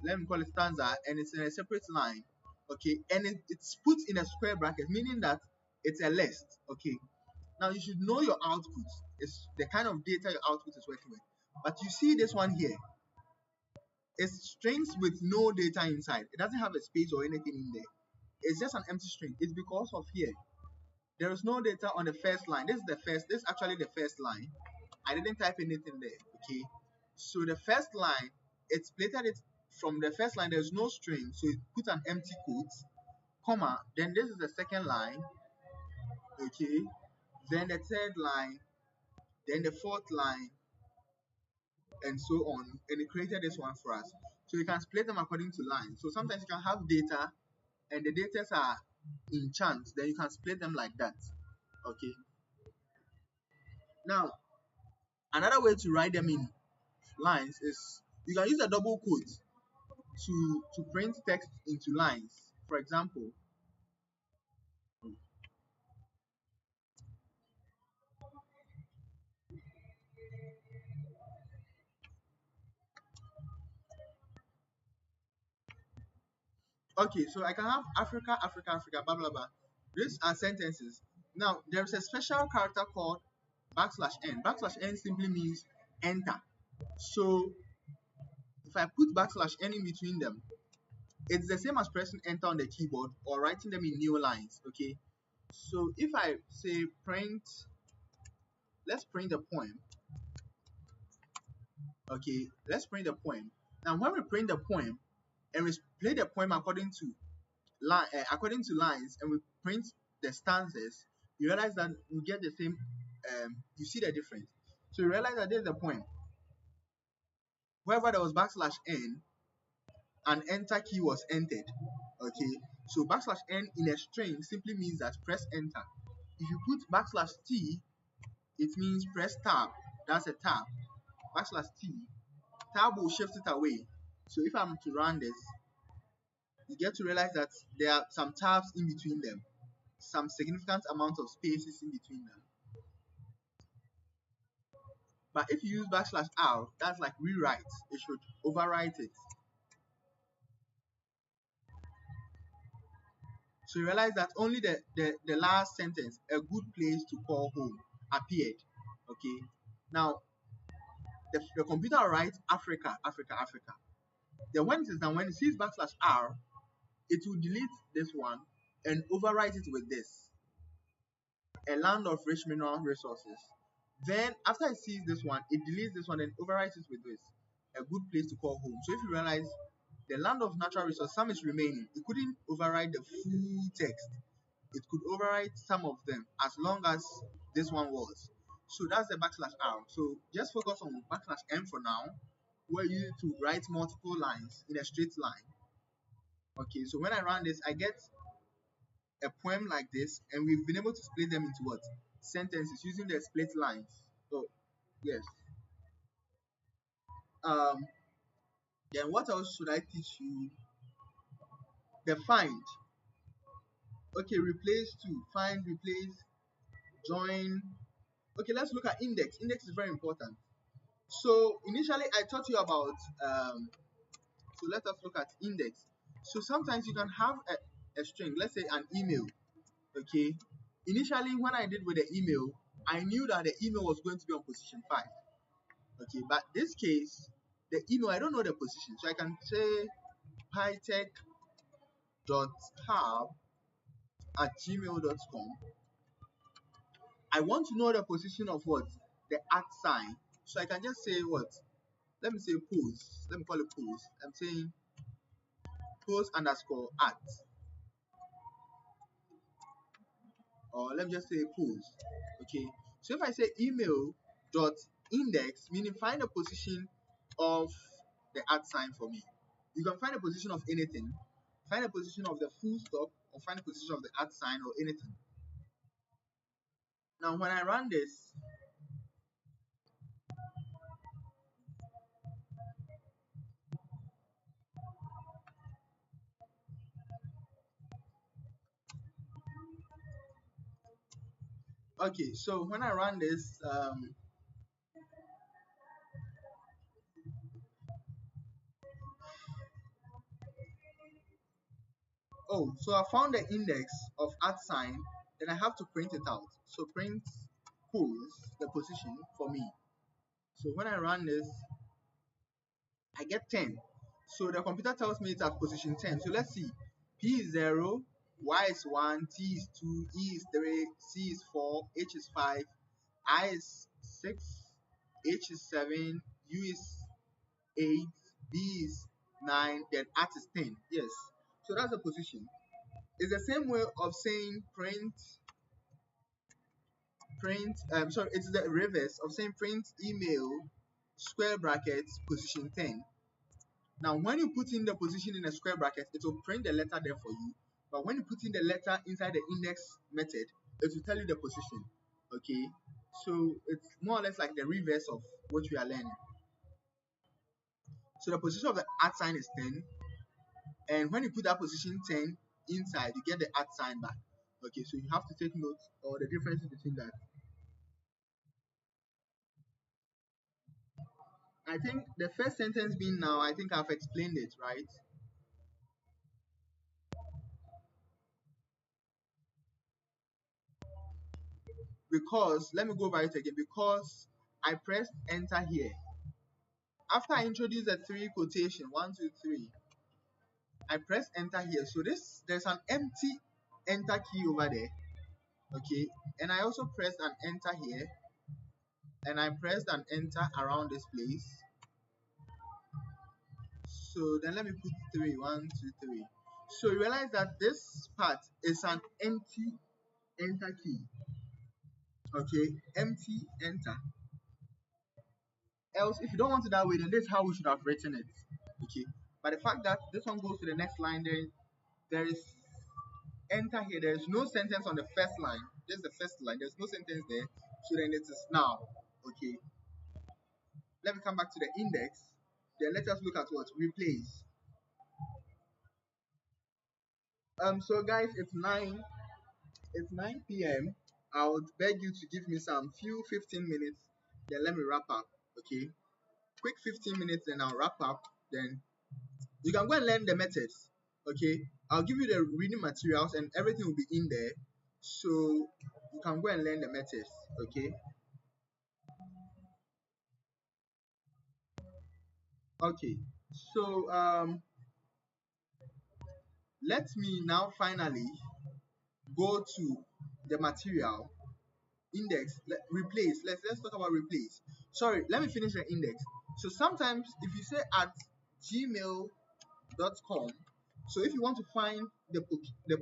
let me call it stanza, and it's in a separate line, okay, and it's put in a square bracket, meaning that it's a list, okay. Now you should know your output. It's the kind of data your output is working with. But you see this one here, it's strings with no data inside. It doesn't have a space or anything in there. It's just an empty string. It's because of here. There is no data on the first line. This is actually the first line. I didn't type anything there, okay? So the first line, it splitted it from the first line, there's no string, so it put an empty quote, comma, then this is the second line, okay? Then the third line, then the fourth line, and so on, and it created this one for us. So you can split them according to lines. So sometimes you can have data and the data are in chunks, then you can split them like that, okay. Now another way to write them in lines is you can use a double quote to print text into lines. For example, okay, so I can have Africa, Africa, Africa, blah blah blah. These are sentences. Now there's a special character called \n. \n simply means enter. So if I put \n in between them, it's the same as pressing enter on the keyboard or writing them in new lines, okay. So if I say print, let's print the poem, okay, let's print the poem. Now when we print the poem and we split the poem according to lines, and we print the stanzas, you realize that we get the same, you see the difference. So you realize that there's a poem wherever there was \n, an enter key was entered, okay. So \n in a string simply means that press enter. If you put \t, it means press tab. That's a tab. \t, tab will shift it away. So if I'm to run this, you get to realize that there are some tabs in between them, some significant amount of spaces in between them. But if you use \r, that's like rewrite. It should overwrite it. So you realize that only the last sentence, a good place to call home, appeared. Okay. Now the computer writes Africa, Africa, Africa. Then when it is done, when it sees \r, it will delete this one and overwrite it with this, a land of rich mineral resources. Then after it sees this one, it deletes this one and overwrites it with this, a good place to call home. So if you realize the land of natural resources, some is remaining, it couldn't overwrite the full text. It could overwrite some of them as long as this one was. So that's the \r. So just focus on \n for now, where you need to write multiple lines in a straight line. Okay, so when I run this, I get a poem like this, and we've been able to split them into what? Sentences using the split lines. So yes. Then what else should I teach you? The find. Okay, replace to, find, replace, join. Okay, let's look at index. Index is very important. So initially I taught you about so let us look at index. So sometimes you can have a string, let's say an email. Okay, initially when I did with the email, I knew that the email was going to be on position 5. Okay, but this case, the email, I don't know the position, so I can say pytech.hub@gmail.com. I want to know the position of what? The @sign. So I can just say what? Let me say post. Let me call it post. I'm saying post_@. Or let me just say post. Okay. So if I say email.index, meaning find the position of the @sign for me. You can find a position of anything. Find a position of the full stop, or find a position of the @sign, or anything. Now when I run this, Okay, so when I run this, oh, so I found the index of @, then I have to print it out. So print pulls the position for me. So when I run this, I get 10. So the computer tells me it's at position 10. So let's see. P is 0, Y is 1, T is 2, E is 3, C is 4, H is 5, I is 6, H is 7, U is 8, B is 9, then at is 10. Yes. So that's the position. It's the same way of saying sorry, it's the reverse of saying print email square brackets position 10. Now, when you put in the position in a square bracket, it will print the letter there for you. But when you put in the letter inside the index method, it will tell you the position. Okay, so it's more or less like the reverse of what we are learning. So the position of the @ is 10, and when you put that position 10 inside, you get the @ back. Okay, so you have to take note of the differences between that. I think the first sentence being now, I think I've explained it, right? Because, let me go over it again, because I pressed enter here. After I introduce the three quotation, 1, 2, 3, I press enter here. So there's an empty enter key over there. Okay, and I also pressed an enter here, and I pressed an enter around this place. So then let me put 3, 1, 2, 3. So you realize that this part is an empty enter key. Okay, empty enter. Else, if you don't want it that way, then this is how we should have written it. Okay, but the fact that this one goes to the next line, there is enter here. There is no sentence on the first line. This is the first line. There's no sentence there. So then it is now. Okay, let me come back to the index. Then let us look at what replace. So guys, it's 9 p.m. I would beg you to give me some few 15 minutes. Then let me wrap up. Okay, quick 15 minutes, then I'll wrap up. Then you can go and learn the methods. Okay, I'll give you the reading materials and everything will be in there, so you can go and learn the methods. Okay. Okay, so let me now finally go to the material index. Replace. Let's talk about replace. Sorry, let me finish the index. So sometimes if you say at gmail.com, so if you want to find the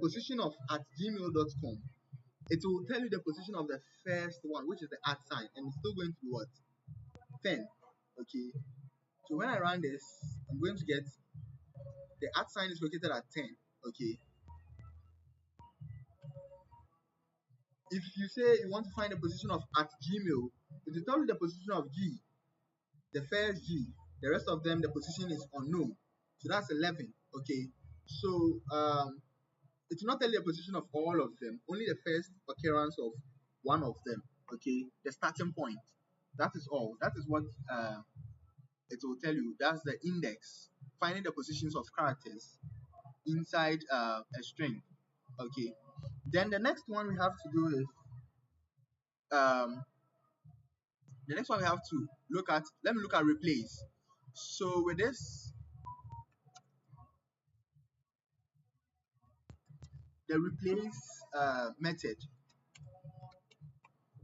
position of at gmail.com, it will tell you the position of the first one, which is the @ sign, and it's still going to be what? 10. Okay. So when I run this, I'm going to get the @ sign is located at 10. Okay. If you say you want to find the position of at Gmail, it will tell you the position of G, the first G. The rest of them, the position is unknown. So that's 11. Okay. So it will not tell you the position of all of them, only the first occurrence of one of them. Okay, the starting point. That is all. That is what it will tell you. That's the index, finding the positions of characters inside a string. Okay. Then the next one we have to do is um, the next one we have to look at. Let me look at replace. So with this, the replace method.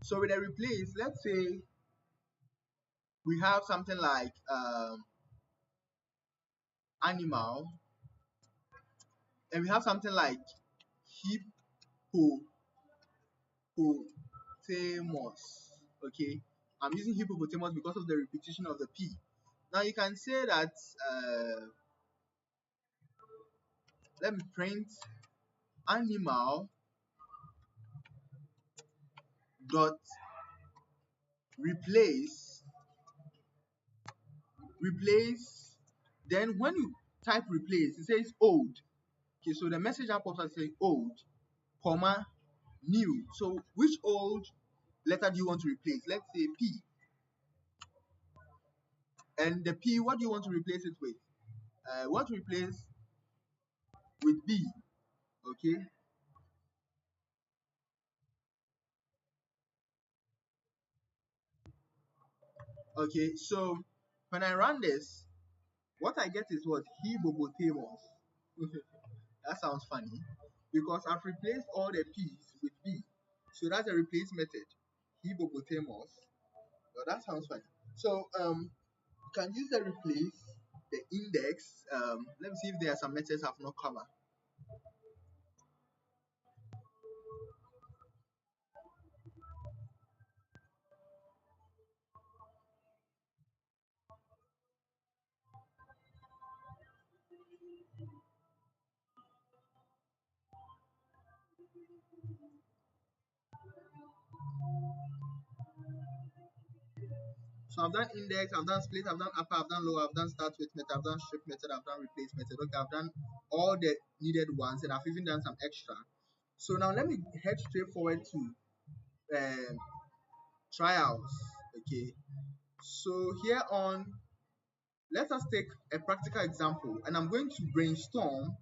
So with the replace, let's say we have something like animal, and we have something like hippopotamus. Okay, I'm using hippopotamus because of the repetition of the p. Now you can say that let me print animal dot replace. Then when you type replace, it says old. Okay, so the message that pops up says old, comma, new. So which old letter do you want to replace? Let's say P. And the P, what do you want to replace it with? Want to replace with B. Okay. Okay. So when I run this, what I get is what? Hippopotamus. That sounds funny because I've replaced all the P's with B. So that's a replace method. Hippopotamus. Well, that sounds funny. So you can use the replace, the index. Let me see if there are some methods I've not covered. So I've done index, I've done split, I've done upper, I've done lower, I've done start with method, I've done strip method, I've done replace method. Okay, I've done all the needed ones and I've even done some extra. So now let me head straight forward to trials. Okay. So here on, let us take a practical example and I'm going to brainstorm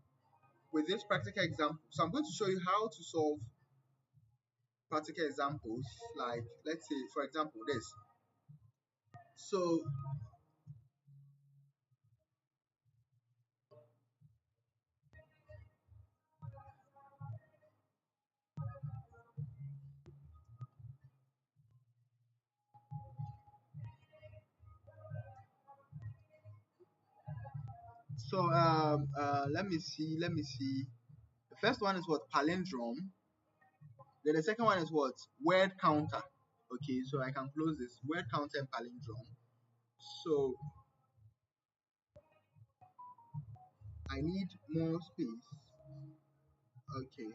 with this practical example. So I'm going to show you how to solve practical examples, like let's say for example this. So let me see. The first one is what? Palindrome. Then the second one is what? Word counter. Okay, so I can close this word counter and palindrome. So I need more space. Okay.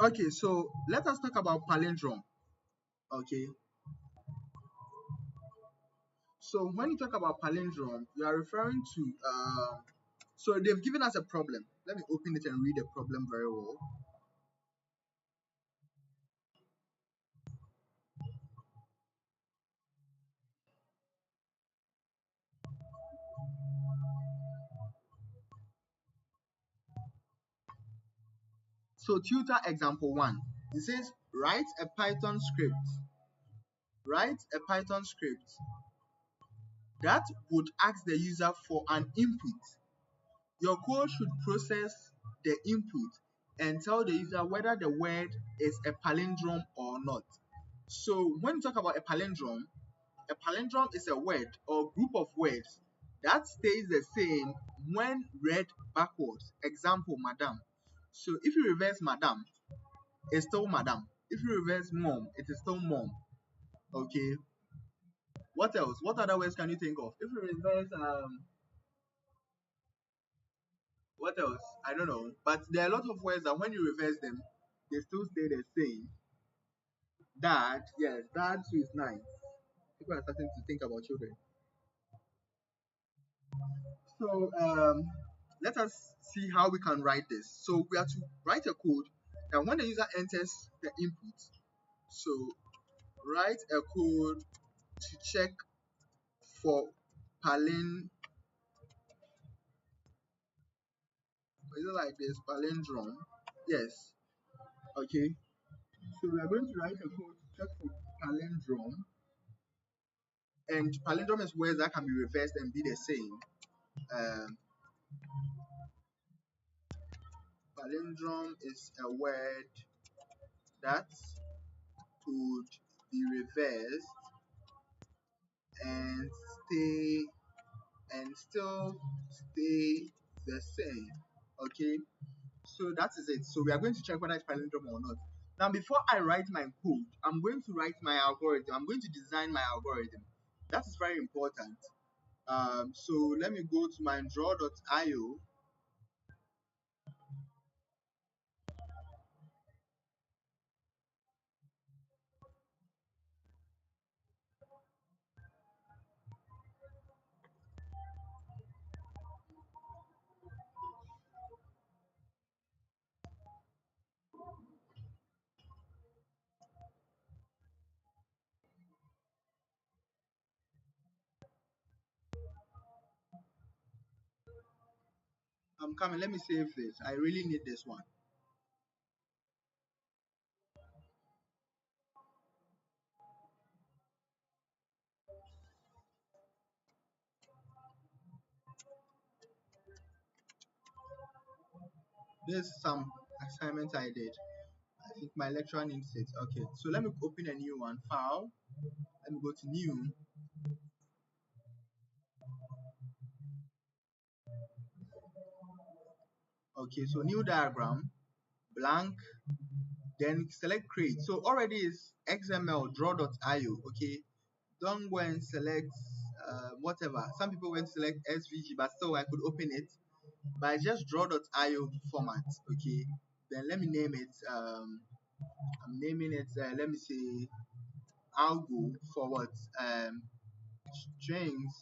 Okay, so let us talk about palindrome. Okay. So when you talk about palindrome, you are referring to so they've given us a problem. Let me open it and read the problem very well. So tutor example 1. It says write a Python script that would ask the user for an input. Your code should process the input and tell the user whether the word is a palindrome or not. So when you talk about a palindrome is a word or group of words that stays the same when read backwards. Example, madam. So if you reverse madam, it's still madam. If you reverse mom, it is still mom. Okay. What else? What other words can you think of? If you reverse what else? I don't know. But there are a lot of words that when you reverse them, they still stay the same. Dad, yes, dad too is nice. People are starting to think about children. So let us see how we can write this. So we have to write a code that when the user enters the input, so write a code to check for palin. Is it like this? Palindrome. Yes. Okay. So we are going to write a code to check for palindrome. And palindrome is words that can be reversed and be the same. Um, palindrome is a word that could be reversed and stay and still stay the same. Okay, so that is it. So we are going to check whether it's palindrome or not. Now, before I write my code, I'm going to write my algorithm. I'm going to design my algorithm. That is very important. So let me go to my draw.io. I'm coming. Let me save this. I really need this one. This is some assignment I did. I think my lecturer needs it. Okay, so let me open a new one. File. Let me go to new. Okay, so new diagram, blank, then select create. So already is XML draw.io. Okay, don't go and select whatever. Some people went to select SVG, but still I could open it by just draw.io format. Okay, then let me name it. I'm naming it. Let me say algo for what? Strings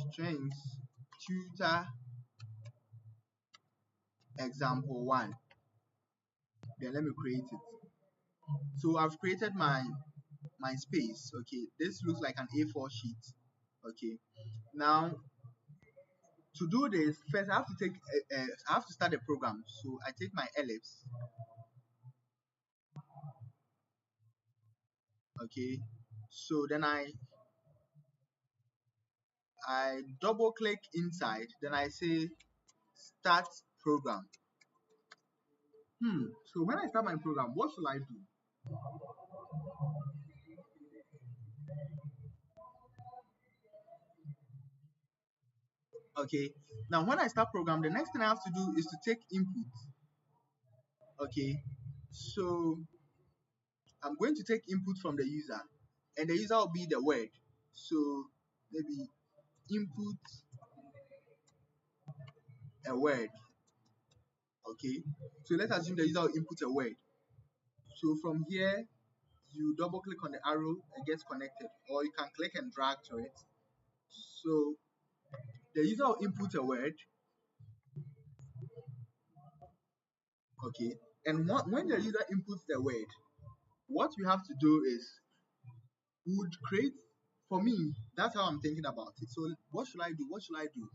strings tutor example one. Then let me create it. So I've created my space. Okay, this looks like an A4 sheet. Okay, now to do this, first I have to take I have to start a program. So I take my ellipse. Okay, so then I double click inside, then I say start program. So when I start my program, what should I do? Okay, now when I start program, the next thing I have to do is to take input. Okay, so I'm going to take input from the user, and the user will be the word. So maybe input a word. Okay, so let's assume the user will input a word. So from here, you double click on the arrow and gets connected, or you can click and drag to it. So the user will input a word. Okay, and when the user inputs the word, what we have to do is we would create. For me, that's how I'm thinking about it. So what should I do? What should I do?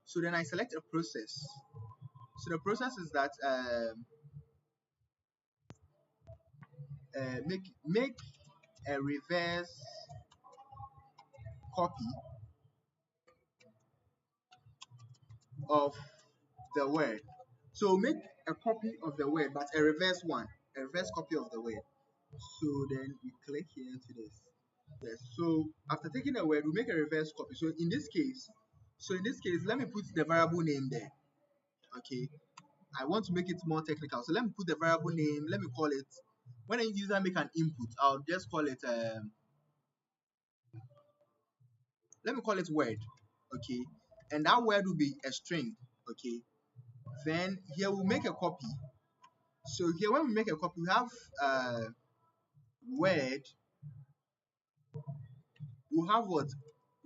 So then I select a process. So the process is that make a reverse copy of the word. So make a copy of the word, but a reverse one, a reverse copy of the word. So then we click here to this. Yes. So after taking the word, we make a reverse copy. So in this case, let me put the variable name there. Okay. I want to make it more technical. So let me put the variable name. Let me call it. When a user make an input, I'll just call it. Let me call it word. Okay. And that word will be a string. Okay. Then here we'll make a copy. So here when we make a copy, we have word. We'll have what?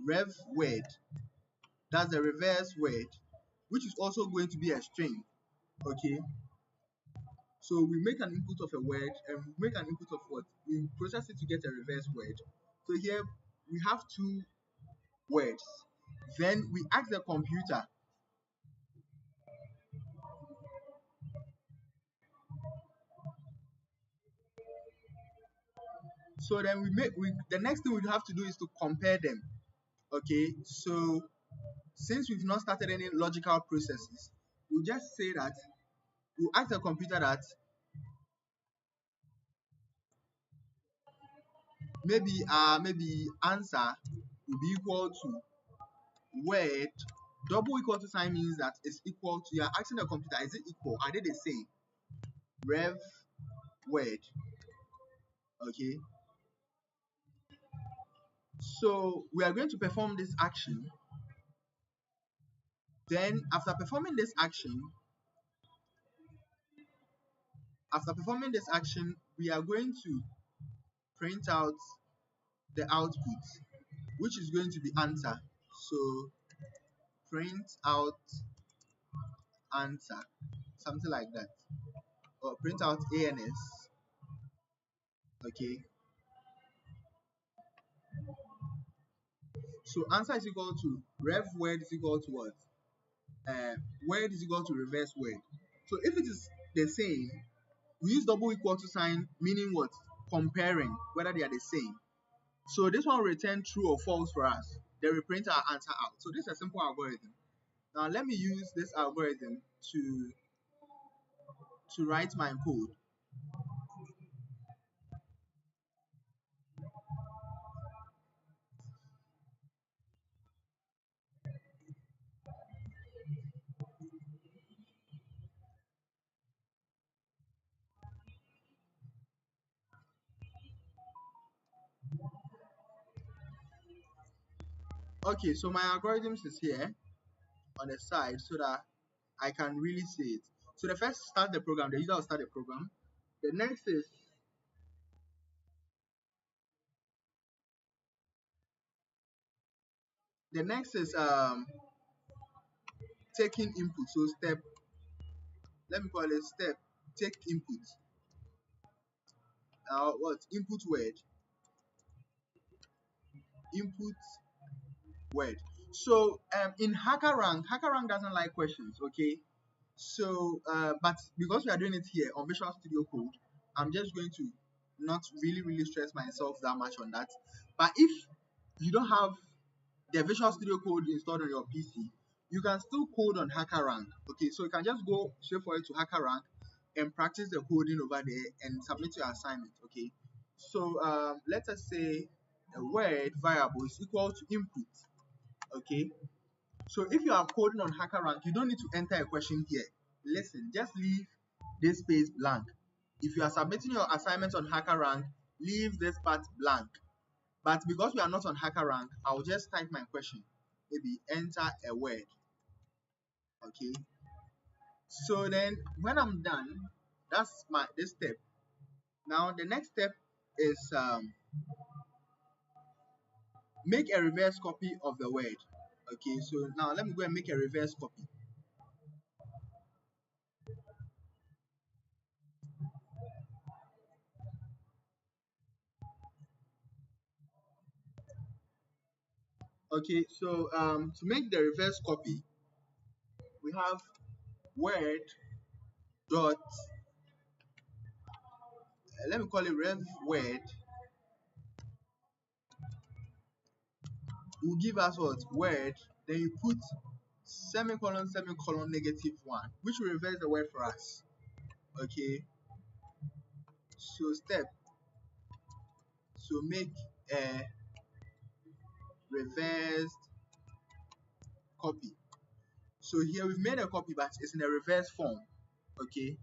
Rev word. That's the reverse word, which is also going to be a string. Okay. So we make an input of a word and we make an input of what? We process it to get a reverse word. So here we have two words. Then we ask the computer. So then the next thing we have to do is to compare them. Okay. So since we've not started any logical processes, we'll just say that we'll ask the computer that maybe answer will be equal to word. Double equal to sign means that it's equal to, you're asking the computer, is it equal? Are they the same? Rev word. Okay. So we are going to perform this action. Then after performing this action, we are going to print out the output, which is going to be answer. So print out answer, something like that, or print out ANS. Okay. So answer is equal to rev word is equal to what? word is equal to reverse word. So if it is the same, we use double equal to sign, meaning what? Comparing whether they are the same. So this one will return true or false for us. Then we print our answer out. So this is a simple algorithm. Now let me use this algorithm to write my code. Okay, so my algorithms is here on the side so that I can really see it. So the first start the program, the user will start the program. The next is taking input. So step, let me call it step take input. What input word? Input word. So in HackerRank doesn't like questions, okay? So but because we are doing it here on Visual Studio Code, I'm just going to not really stress myself that much on that. But if you don't have the Visual Studio Code installed on your PC, you can still code on HackerRank. Okay, so you can just go straight for it to HackerRank and practice the coding over there and submit your assignment. Okay, so let us say the word variable is equal to input. Okay, so if you are coding on HackerRank, you don't need to enter a question here. Listen, just leave this space blank. If you are submitting your assignment on HackerRank, leave this part blank. But because we are not on HackerRank, I'll just type my question. Maybe enter a word. Okay. So then when I'm done, that's this step. Now the next step is make a reverse copy of the word. Okay, so now let me go and make a reverse copy. Okay, so to make the reverse copy, we have word dot let me call it rev word will give us what word, then you put semicolon -1, which will reverse the word for us. Okay, so step, so make a reversed copy. So here we've made a copy, but it's in a reverse form. Okay,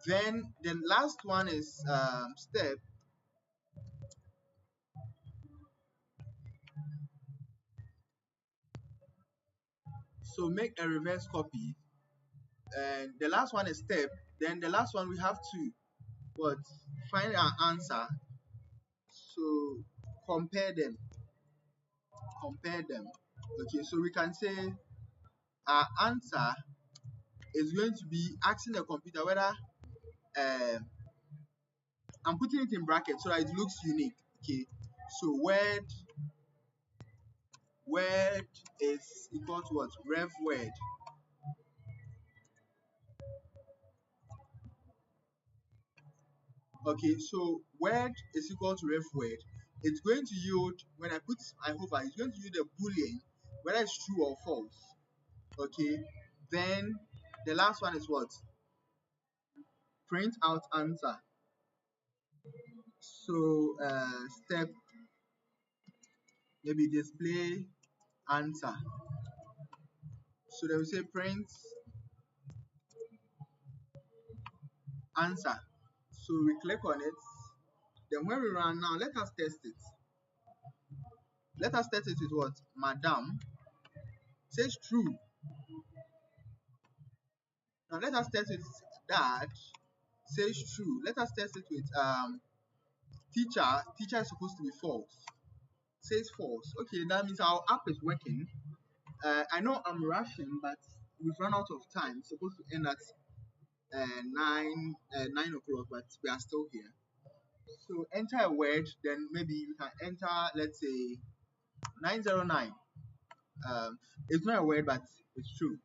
then the last one is step, so make a reverse copy, and the last one is step. Then the last one we have to what, find our answer. So compare them. Okay, so we can say our answer is going to be asking the computer whether I'm putting it in brackets so that it looks unique. Okay, so word is equal to what? Rev word. Okay, so word is equal to rev word. It's going to yield, when I put my hover, it's going to yield a boolean whether it's true or false. Okay, then the last one is what? Print out answer. So step, maybe display answer. So they will say print answer. So we click on it. Then when we run now, let us test it. Let us test it with what? Madam says true. Now let us test it with that says true. Let us test it with teacher. Teacher is supposed to be false. Says false. Okay, that means our app is working. I know I'm rushing, but we've run out of time. It's supposed to end at 9 o'clock, but we are still here. So enter a word, then maybe you can enter, let's say 909. it's not a word, but it's true.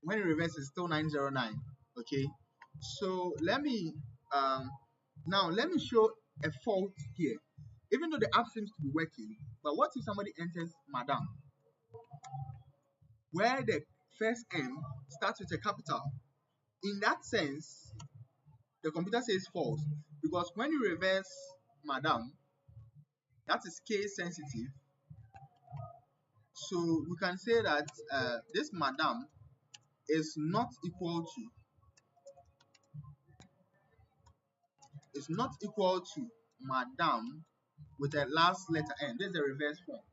When you reverse, it's still 909. Okay, so let me show a fault here. Even though the app seems to be working, but what if somebody enters madam, where the first M starts with a capital? In that sense, the computer says false, because when you reverse madam, that is case sensitive. So we can say that this madam is not equal to madam with a last letter N. This is the reverse form.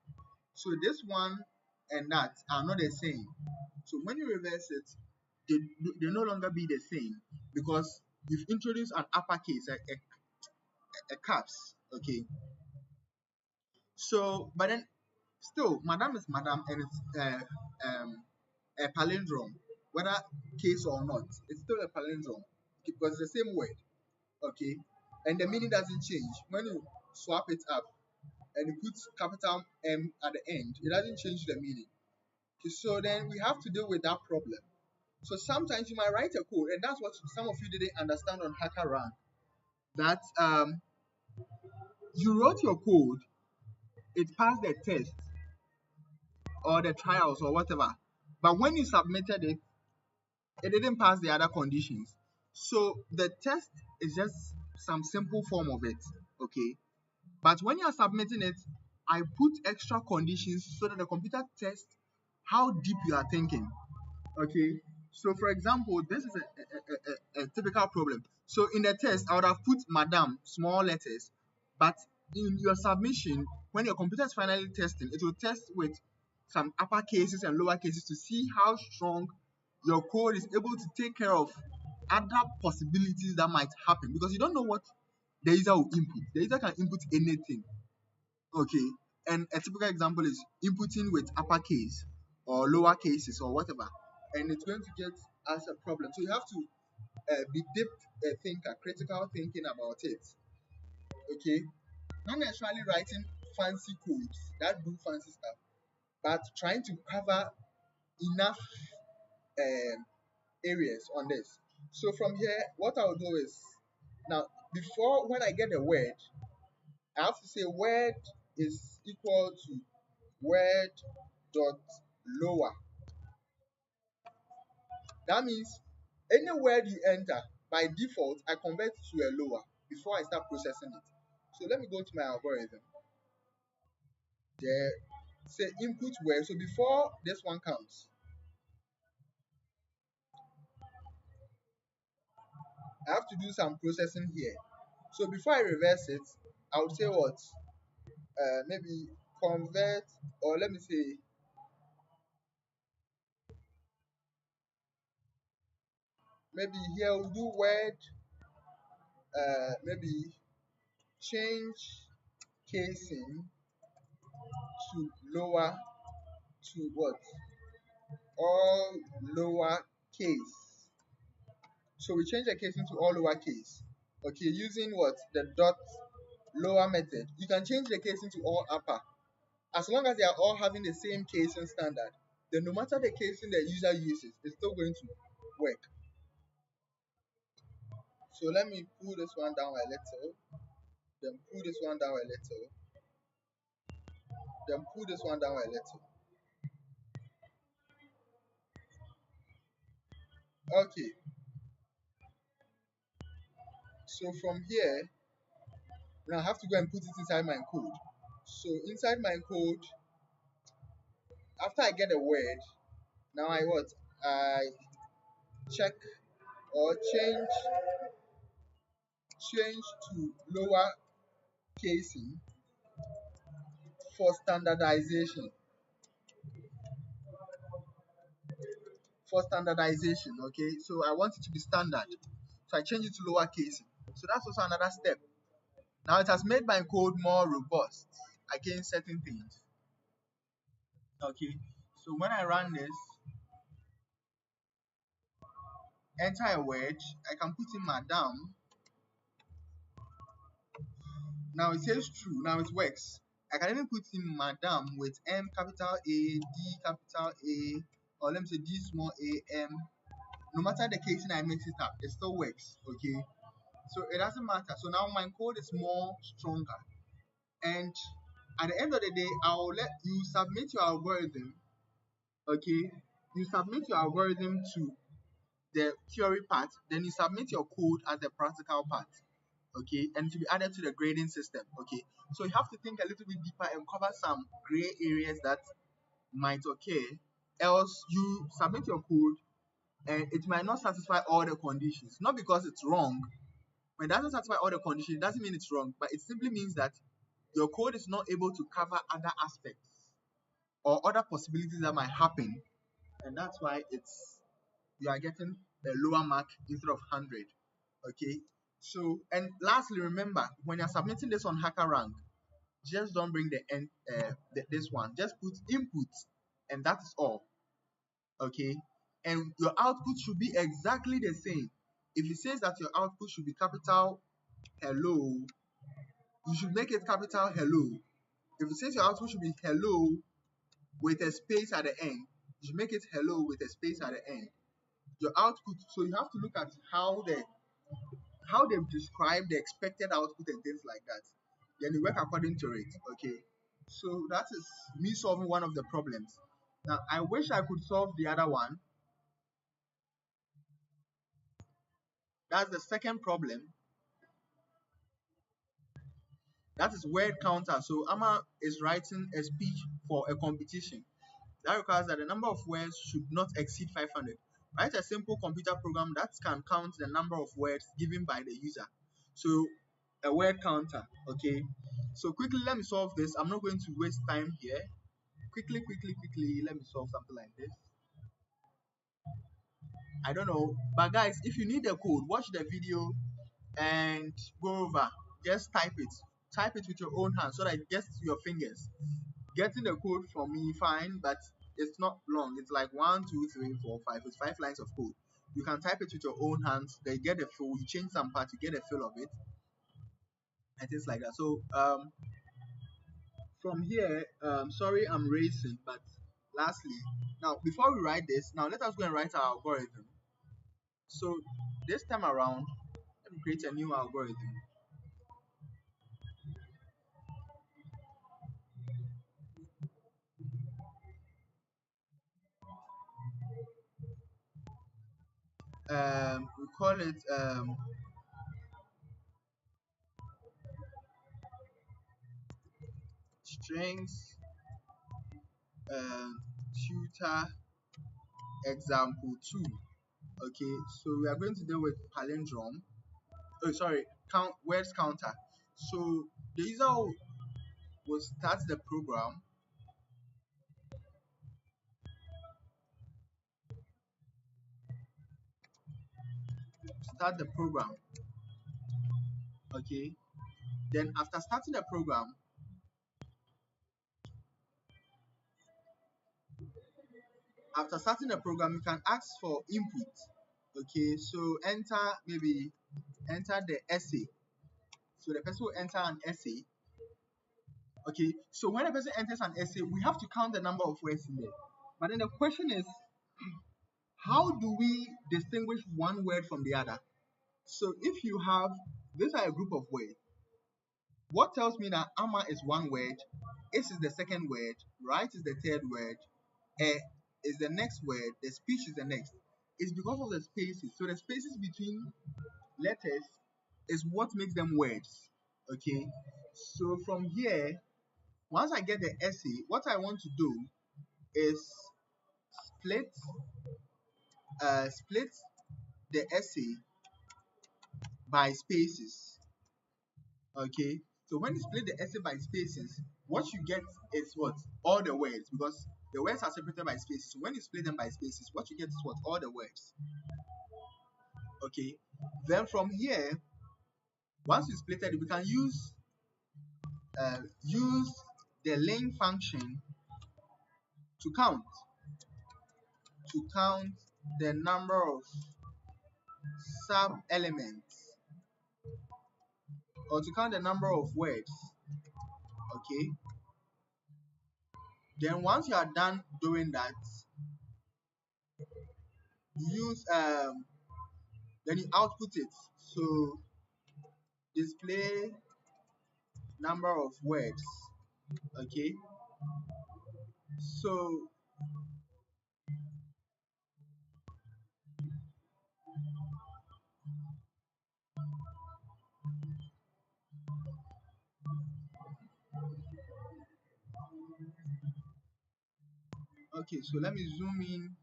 So this one and that are not the same. So when you reverse it, they no longer be the same, because you've introduced an uppercase, a caps. Okay. So, but then still, madam is madam, and it's a palindrome, whether case or not. It's still a palindrome because it's the same word. Okay, and the meaning doesn't change when you swap it up and you put capital M at the end. It doesn't change the meaning. Okay, so then we have to deal with that problem. So sometimes you might write a code, and that's what some of you didn't understand on HackerRank. That you wrote your code, it passed the test or the trials or whatever, but when you submitted it, it didn't pass the other conditions. So the test is just some simple form of it. Okay, but when you are submitting it, I put extra conditions so that the computer tests how deep you are thinking. Okay, so for example, this is a typical problem. So in the test, I would have put madam small letters, but in your submission, when your computer is finally testing, it will test with some upper cases and lower cases to see how strong your code is able to take care of other possibilities that might happen, because you don't know what the user will input. The user can input anything. Okay, and a typical example is inputting with uppercase or lower cases or whatever, and it's going to get us a problem. So you have to be deep thinker, critical thinking about it. Okay, not necessarily writing fancy codes that do fancy stuff, but trying to cover enough areas on this. So from here, what I'll do is, now before, when I get a word, I have to say word is equal to word dot lower. That means any word you enter, by default, I convert to a lower before I start processing it. So let me go to my algorithm. There, say input word. So before this one comes, I have to do some processing here. So before I reverse it, I would say what? Maybe convert, or let me say, maybe here we'll do word, maybe change casing to lower, to what? All lower case. So we change the casing to all lower case. Okay, using what? The dot lower method. You can change the casing to all upper. As long as they are all having the same casing standard, then no matter the casing the user uses, it's still going to work. So let me pull this one down a little, then pull this one down a little, then pull this one down a little. Okay, so from here, now I have to go and put it inside my code. So inside my code, after I get a word, now I what? I check or change to lower casing for standardization. Okay, so I want it to be standard, so I change it to lower casing. So that's also another step. Now it has made my code more robust against certain things. Okay, so when I run this, enter a word, I can put in madam. Now it says true. Now it works. I can even put in madam with M capital A, D capital A, or let me say D small a, M. No matter the case I mix it up, it still works. Okay. So it doesn't matter. So now my code is more stronger. And at the end of the day, I'll let you submit your algorithm. Okay. You submit your algorithm to the theory part, then you submit your code as the practical part. Okay, and to be added to the grading system. Okay, so you have to think a little bit deeper and cover some gray areas that might occur, else you submit your code and it might not satisfy all the conditions, not because it's wrong. When it doesn't satisfy all the conditions, it doesn't mean it's wrong, but it simply means that your code is not able to cover other aspects or other possibilities that might happen, and that's why you are getting a lower mark instead of 100. Okay, so and lastly, remember when you're submitting this on HackerRank, just don't bring this one, just put input and that is all. Okay, and your output should be exactly the same. If it says that your output should be capital hello, you should make it capital hello. If it says your output should be hello with a space at the end, you should make it hello with a space at the end. Your output, so you have to look at how they've described the expected output and things like that. Then you work according to it. Okay. So that is me solving one of the problems. Now I wish I could solve the other one. That's the second problem. That is word counter. So Amma is writing a speech for a competition. That requires that the number of words should not exceed 500. Write a simple computer program that can count the number of words given by the user. So a word counter. Okay. So quickly, let me solve this. I'm not going to waste time here. Quickly, let me solve something like this. I don't know, but guys, if you need the code, watch the video and go over. Just type it. Type it with your own hand so that it gets to your fingers. Getting the code from me, fine, but it's not long. It's like 1, 2, 3, 4, 5. It's 5 lines of code. You can type it with your own hands. Then you get the feel. You change some parts, you get a feel of it, and things like that. So from here, sorry I'm racing, but lastly, now before we write this, now let us go and write our algorithm. So this time around, let me create a new algorithm. We call it strings tutor example 2. Okay, so we are going to deal with palindrome. Oh, sorry, count words counter. So the user will start the program. Start the program. Okay. Then after starting the program, you can ask for input. Okay, so enter the essay. So the person will enter an essay. Okay, so when a person enters an essay, we have to count the number of words in there. But then the question is, how do we distinguish one word from the other? So if you have, these are a group of words. What tells me that ama is one word, is the second word, right is the third word, is the next word, the speech is the next. It's because of the spaces. So the spaces between letters is what makes them words. Okay. So from here, once I get the essay, what I want to do is split split the essay by spaces. Okay. So when you split the essay by spaces, what you get is what? All the words, because the words are separated by spaces. So when you split them by spaces, what you get is what? All the words. Okay. Then from here, once you split it, we can use the len function to count the number of sub elements, or to count the number of words. Okay. Then once you are done doing that, you use then you output it. So display number of words. Okay. So okay, so let me zoom in.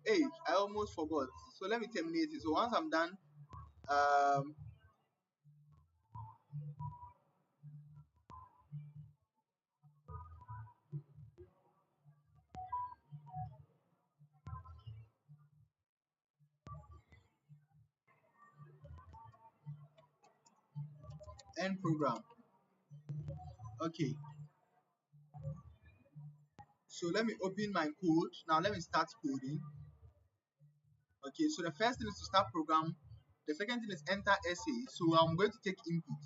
Hey, I almost forgot. So let me terminate it. So once I'm done, um, end program. Okay, so let me open my code. Now let me start coding. Okay, so the first thing is to start program. The second thing is enter essay. So I'm going to take input.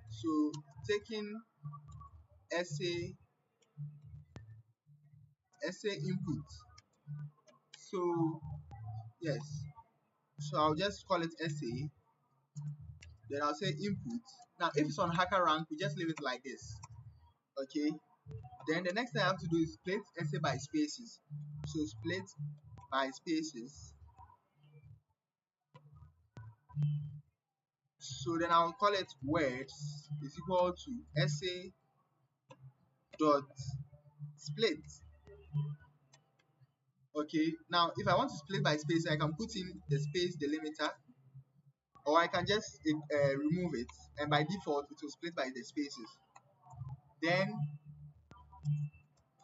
So taking essay input. So yes, so I'll just call it essay. Then I'll say input. Now if it's on hacker rank, we just leave it like this. Okay. Then the next thing I have to do is split essay by spaces. So split by spaces. So then I'll call it words is equal to essay dot split. Okay, now if I want to split by space, I can put in the space delimiter, or I can just remove it, and by default it will split by the spaces. Then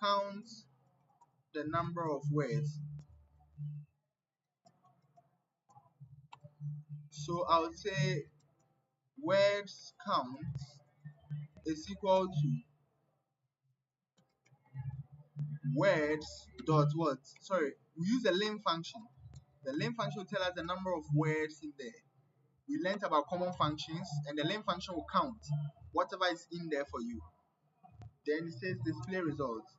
count the number of words. So I'll say words count is equal to words dot what? Sorry, we use the lim function. The lim function will tell us the number of words in there. We learned about common functions, and the lim function will count whatever is in there for you. Then it says display results.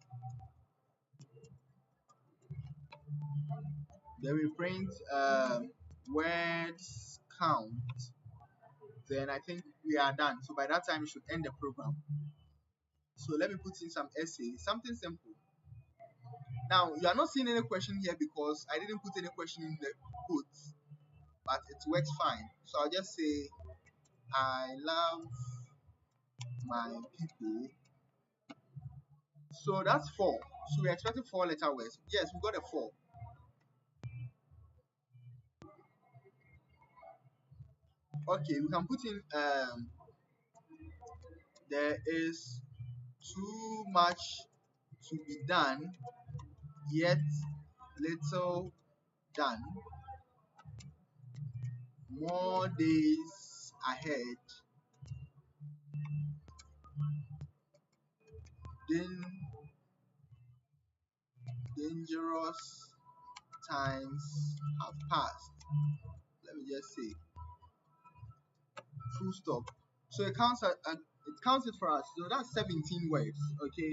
Then we print words count. Then I think we are done. So by that time, we should end the program. So let me put in some essay, something simple. Now you are not seeing any question here because I didn't put any question in the quotes, but it works fine. So I'll just say, I love my people. So that's 4. So we're expecting 4-letter words. Yes, we got a 4. Okay, we can put in there is too much to be done, yet little done. More days ahead. Dangerous times have passed. Let me just say full stop. So it counts it for us. So that's 17 words. Okay.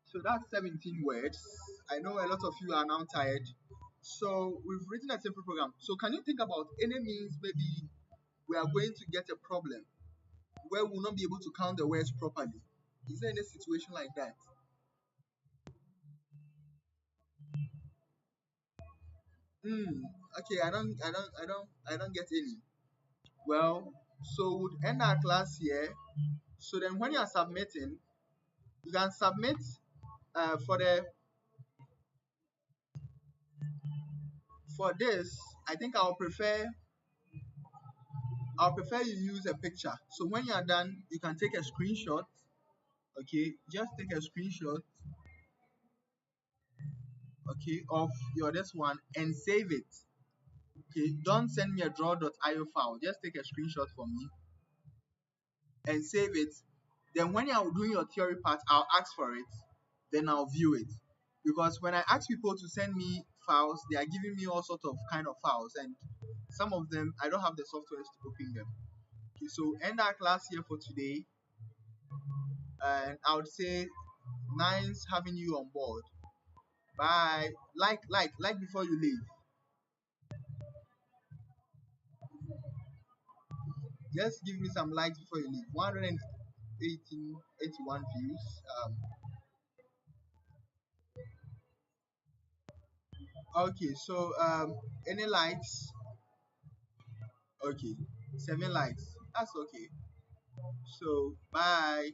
So that's 17 words. I know a lot of you are now tired. So we've written a simple program. So can you think about any means maybe we are going to get a problem where we'll not be able to count the words properly? Is there any situation like that? Okay, I don't get any. Well, so we'll end our class here. So then when you are submitting, you can submit for this. I think I'll prefer you use a picture. So when you are done, you can take a screenshot. Okay, just take a screenshot, okay, of your this one and save it. Okay, don't send me a draw.io file. Just take a screenshot for me and save it. Then when you are doing your theory part, I'll ask for it. Then I'll view it. Because when I ask people to send me files, they are giving me all sorts of kind of files, and some of them I don't have the software to open them. Okay, so end our class here for today, and I would say Nice having you on board. Bye. Like before you leave. Just give me some likes before you leave. 181 views. Okay, so any likes? Okay, 7 likes. That's okay. So bye.